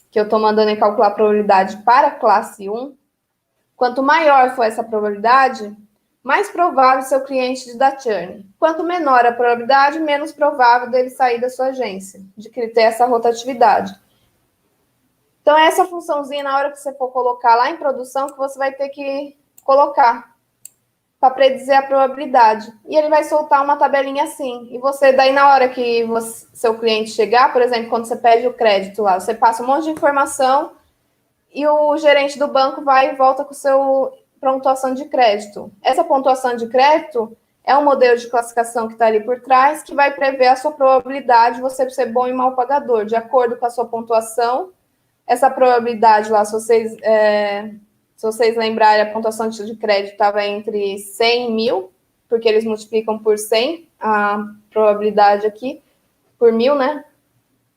que eu estou mandando em calcular a probabilidade para a classe 1, quanto maior for essa probabilidade, mais provável seu cliente de dar churn. Quanto menor a probabilidade, menos provável dele sair da sua agência, de ter essa rotatividade. Então, essa funçãozinha, na hora que você for colocar lá em produção, que você vai ter que colocar para predizer a probabilidade. E ele vai soltar uma tabelinha assim. E você, daí na hora que seu cliente chegar, por exemplo, quando você pede o crédito lá, você passa um monte de informação e o gerente do banco vai e volta com o seu pontuação de crédito. Essa pontuação de crédito é um modelo de classificação que está ali por trás, que vai prever a sua probabilidade de você ser bom e mal pagador. De acordo com a sua pontuação, essa probabilidade lá, se vocês lembrarem, a pontuação de crédito estava entre 100 e 1.000, porque eles multiplicam por 100 a probabilidade aqui, por 1.000, né?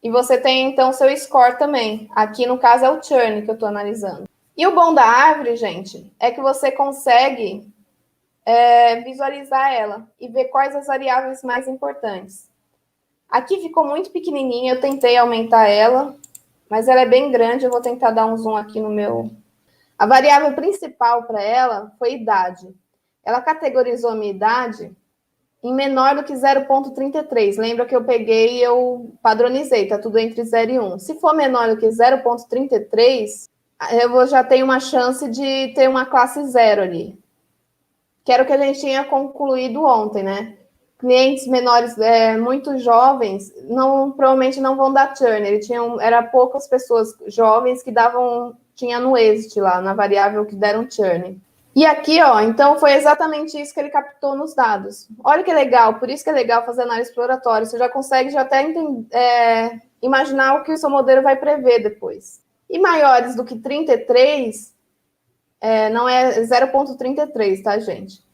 E você tem, então, seu score também. Aqui, no caso, é o churn que eu estou analisando. E o bom da árvore, gente, é que você consegue visualizar ela e ver quais as variáveis mais importantes. Aqui ficou muito pequenininha, eu tentei aumentar ela, mas ela é bem grande, eu vou tentar dar um zoom aqui no meu... A variável principal para ela foi idade. Ela categorizou a minha idade em menor do que 0,33. Lembra que eu peguei e eu padronizei, tá tudo entre 0 e 1. Se for menor do que 0,33, eu já tenho uma chance de ter uma classe 0 ali. Que era o que a gente tinha concluído ontem, né? Clientes menores, muito jovens, provavelmente não vão dar churn. Era poucas pessoas jovens que tinha no exit lá, na variável que deram churn. E aqui, ó, então foi exatamente isso que ele captou nos dados. Olha que legal, por isso que é legal fazer análise exploratória. Você já consegue até imaginar o que o seu modelo vai prever depois. E maiores do que 33, não é 0,33, tá, gente?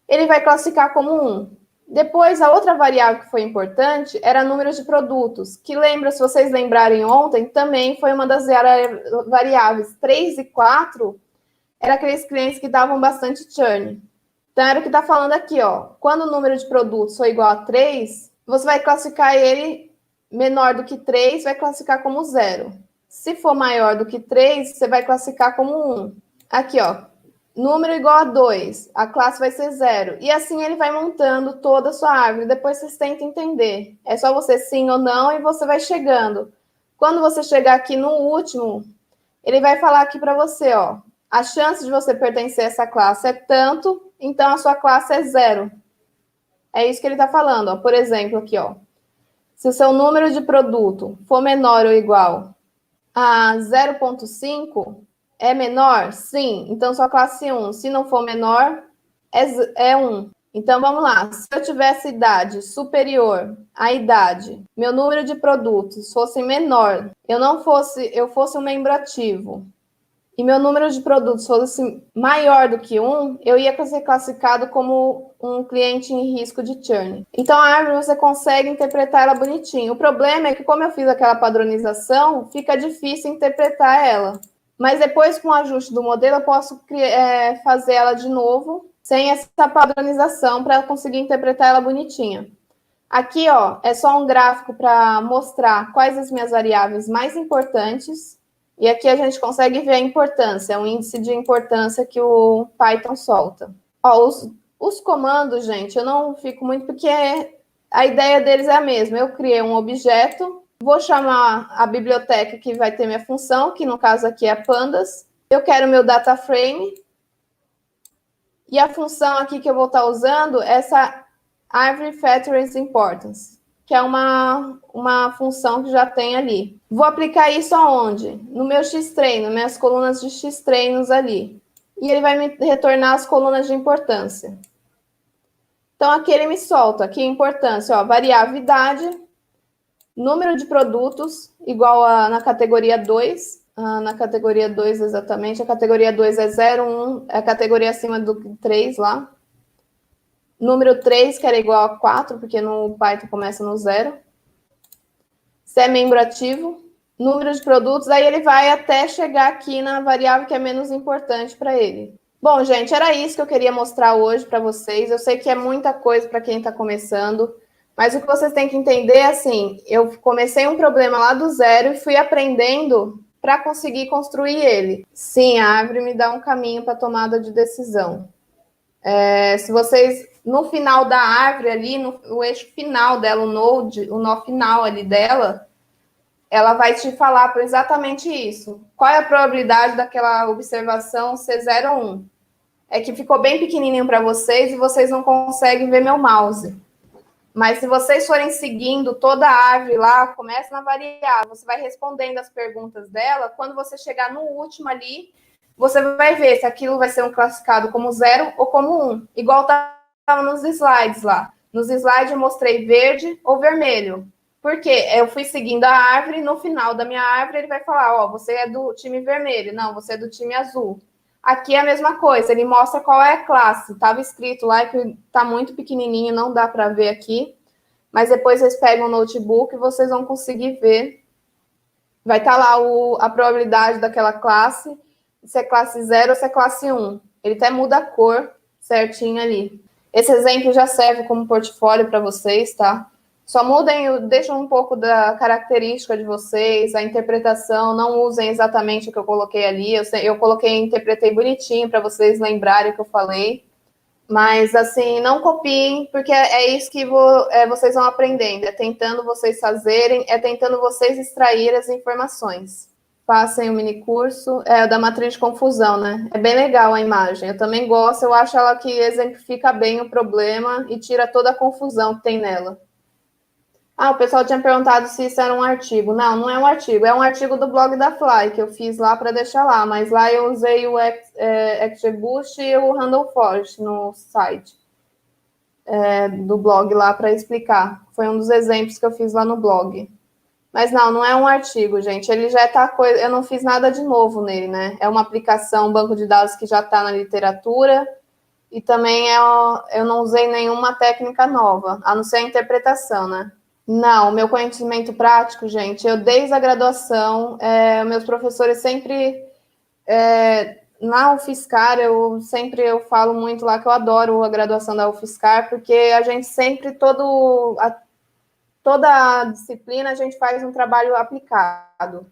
Ele vai classificar como 1. Depois, a outra variável que foi importante era número de produtos, que lembra, se vocês lembrarem ontem, também foi uma das variáveis. 3 e 4 eram aqueles clientes que davam bastante churn. Então, era o que está falando aqui, ó. Quando o número de produtos for igual a 3, você vai classificar ele menor do que 3, vai classificar como 0. Se for maior do que 3, você vai classificar como 1. Aqui, ó. Número igual a 2, a classe vai ser 0. E assim ele vai montando toda a sua árvore. Depois vocês tentam entender. É só você sim ou não e você vai chegando. Quando você chegar aqui no último, ele vai falar aqui para você, ó. A chance de você pertencer a essa classe é tanto, então a sua classe é 0. É isso que ele está falando, ó. Por exemplo, aqui, ó. Se o seu número de produto for menor ou igual a 0,5, é menor? Sim. Então, sua classe 1. Se não for menor, é 1. Então, vamos lá. Se eu tivesse idade superior à idade, meu número de produtos fosse menor, eu fosse um membro ativo, e meu número de produtos fosse maior do que 1, eu ia ser classificado como um cliente em risco de churn. Então, a árvore você consegue interpretar ela bonitinho. O problema é que, como eu fiz aquela padronização, fica difícil interpretar ela. Mas depois, com o ajuste do modelo, eu posso fazer ela de novo, sem essa padronização, para conseguir interpretar ela bonitinha. Aqui, ó, é só um gráfico para mostrar quais as minhas variáveis mais importantes. E aqui a gente consegue ver a importância, é um índice de importância que o Python solta. Ó, os comandos, gente, eu não fico muito, porque a ideia deles é a mesma. Eu criei um objeto, vou chamar a biblioteca que vai ter minha função, que no caso aqui é pandas. Eu quero meu data frame. E a função aqui que eu vou estar usando é essa Array Factories Importance, que é uma função que já tem ali. Vou aplicar isso aonde? No meu X-treino, minhas colunas de X-treinos ali. E ele vai me retornar as colunas de importância. Então, aqui ele me solta, aqui a importância, ó, variável idade, número de produtos, igual na categoria 2. Na categoria 2, exatamente. A categoria 2 é 0, 1, é a categoria acima do 3 lá. Número 3, que era igual a 4, porque no Python começa no 0. Se é membro ativo, número de produtos, aí ele vai até chegar aqui na variável que é menos importante para ele. Bom, gente, era isso que eu queria mostrar hoje para vocês. Eu sei que é muita coisa para quem está começando, mas o que vocês têm que entender é assim, eu comecei um problema lá do 0 e fui aprendendo para conseguir construir ele. Sim, a árvore me dá um caminho para tomada de decisão. Se vocês, no final da árvore ali, no eixo final dela, o nó final ali dela, ela vai te falar por exatamente isso. Qual é a probabilidade daquela observação ser 0 ou 1? É que ficou bem pequenininho para vocês e vocês não conseguem ver meu mouse. Mas se vocês forem seguindo toda a árvore lá, começa na variável, você vai respondendo as perguntas dela, quando você chegar no último ali, você vai ver se aquilo vai ser classificado como 0 ou como 1. Igual estava nos slides lá. Nos slides eu mostrei verde ou vermelho. Por quê? Eu fui seguindo a árvore, no final da minha árvore ele vai falar, ó, você é do time vermelho. Não, você é do time azul. Aqui é a mesma coisa, ele mostra qual é a classe. Estava escrito lá que está muito pequenininho, não dá para ver aqui. Mas depois vocês pegam o notebook e vocês vão conseguir ver vai estar lá a probabilidade daquela classe, se é classe 0 ou se é classe 1. Ele até muda a cor certinho ali. Esse exemplo já serve como portfólio para vocês, tá? Só mudem, deixem um pouco da característica de vocês, a interpretação, não usem exatamente o que eu coloquei ali. Eu coloquei, interpretei bonitinho para vocês lembrarem o que eu falei. Mas, assim, não copiem, porque é isso que vocês vão aprendendo. É tentando vocês fazerem, é tentando vocês extrair as informações. Façam o mini curso da matriz de confusão, né? É bem legal a imagem. Eu também gosto, eu acho ela que exemplifica bem o problema e tira toda a confusão que tem nela. Ah, o pessoal tinha perguntado se isso era um artigo. Não, não é um artigo. É um artigo do blog da Fly, que eu fiz lá para deixar lá. Mas lá eu usei o XGBoost e o Random Forest no site do blog lá para explicar. Foi um dos exemplos que eu fiz lá no blog. Mas não é um artigo, gente. Ele já está... Eu não fiz nada de novo nele, né? É uma aplicação, um banco de dados que já está na literatura. E também eu não usei nenhuma técnica nova, a não ser a interpretação, né? Não, meu conhecimento prático, gente, eu desde a graduação, meus professores sempre, na UFSCar, eu falo muito lá que eu adoro a graduação da UFSCar, porque a gente sempre, toda a disciplina, a gente faz um trabalho aplicado.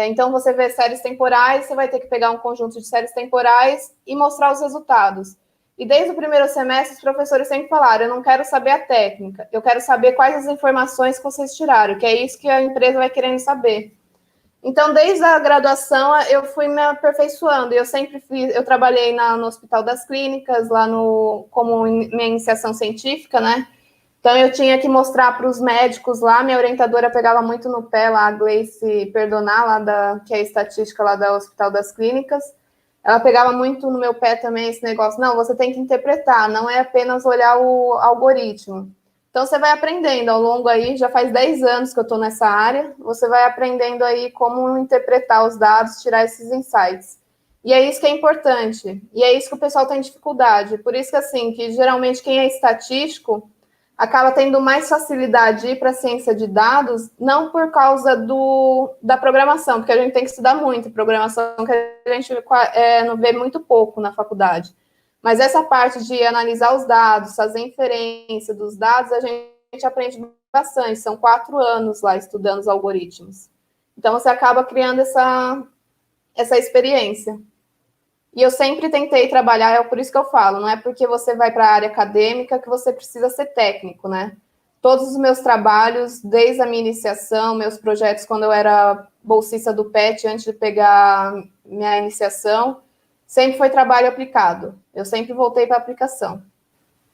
Então, você vê séries temporais, você vai ter que pegar um conjunto de séries temporais e mostrar os resultados. E desde o primeiro semestre, os professores sempre falaram, eu não quero saber a técnica, eu quero saber quais as informações que vocês tiraram, que é isso que a empresa vai querendo saber. Então, desde a graduação, eu fui me aperfeiçoando. Eu trabalhei no Hospital das Clínicas, lá como minha iniciação científica, né? Então, eu tinha que mostrar para os médicos lá, minha orientadora pegava muito no pé lá, a Gleice Perdonar, que é a estatística lá do Hospital das Clínicas. Ela pegava muito no meu pé também esse negócio. Não, você tem que interpretar, não é apenas olhar o algoritmo. Então, você vai aprendendo ao longo aí, já faz 10 anos que eu estou nessa área, você vai aprendendo aí como interpretar os dados, tirar esses insights. E é isso que é importante. E é isso que o pessoal tem dificuldade. Por isso que, assim, que geralmente quem é estatístico acaba tendo mais facilidade de ir para a ciência de dados, não por causa da programação, porque a gente tem que estudar muito programação, que a gente não vê muito pouco na faculdade. Mas essa parte de analisar os dados, fazer inferência dos dados, a gente aprende bastante. São 4 anos lá estudando os algoritmos. Então, você acaba criando essa experiência. E eu sempre tentei trabalhar, é por isso que eu falo, não é porque você vai para a área acadêmica que você precisa ser técnico, né? Todos os meus trabalhos, desde a minha iniciação, meus projetos quando eu era bolsista do PET, antes de pegar minha iniciação, sempre foi trabalho aplicado. Eu sempre voltei para a aplicação.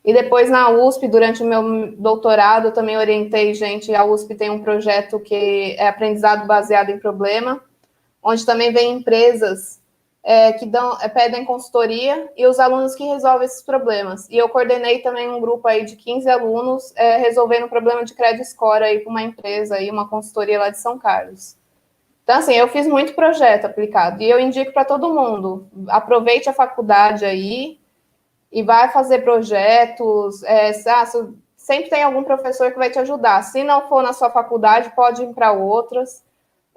E depois na USP, durante o meu doutorado, eu também orientei gente. A USP tem um projeto que é aprendizado baseado em problema, onde também vem empresas que pedem consultoria e os alunos que resolvem esses problemas. E eu coordenei também um grupo aí de 15 alunos resolvendo um problema de credit score aí com uma empresa, aí, uma consultoria lá de São Carlos. Então, assim, eu fiz muito projeto aplicado e eu indico para todo mundo, aproveite a faculdade aí e vai fazer projetos, sempre tem algum professor que vai te ajudar. Se não for na sua faculdade, pode ir para outras.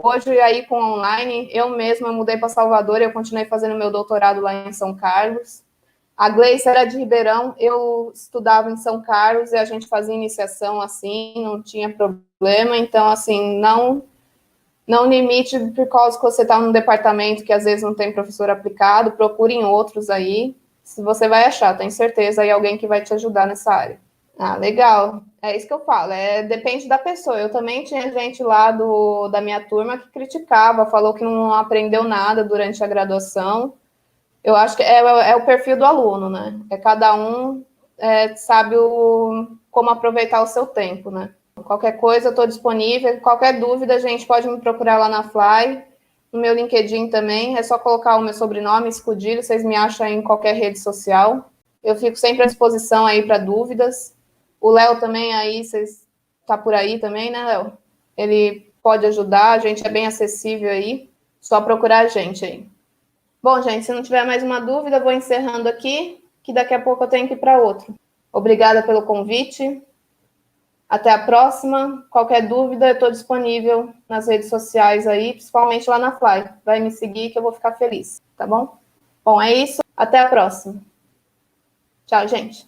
Hoje, aí, com online, eu mesma mudei para Salvador, eu continuei fazendo meu doutorado lá em São Carlos. A Gleice era de Ribeirão, eu estudava em São Carlos e a gente fazia iniciação assim, não tinha problema. Então, assim, não limite por causa que você está num departamento que às vezes não tem professor aplicado, procure em outros aí, se você vai achar, tenho certeza, aí alguém que vai te ajudar nessa área. Ah, legal. É isso que eu falo, depende da pessoa. Eu também tinha gente lá da minha turma que criticava, falou que não aprendeu nada durante a graduação. Eu acho que é o perfil do aluno, né? Cada um sabe como aproveitar o seu tempo, né? Qualquer coisa, eu estou disponível. Qualquer dúvida, a gente pode me procurar lá na Fly. No meu LinkedIn também, é só colocar o meu sobrenome, Escudilho, vocês me acham em qualquer rede social. Eu fico sempre à disposição aí para dúvidas. O Léo também aí, vocês tá por aí também, né, Léo? Ele pode ajudar, a gente é bem acessível aí, só procurar a gente aí. Bom, gente, se não tiver mais uma dúvida, eu vou encerrando aqui, que daqui a pouco eu tenho que ir para outro. Obrigada pelo convite. Até a próxima. Qualquer dúvida, eu estou disponível nas redes sociais aí, principalmente lá na Fly. Vai me seguir que eu vou ficar feliz, tá bom? Bom, é isso. Até a próxima. Tchau, gente.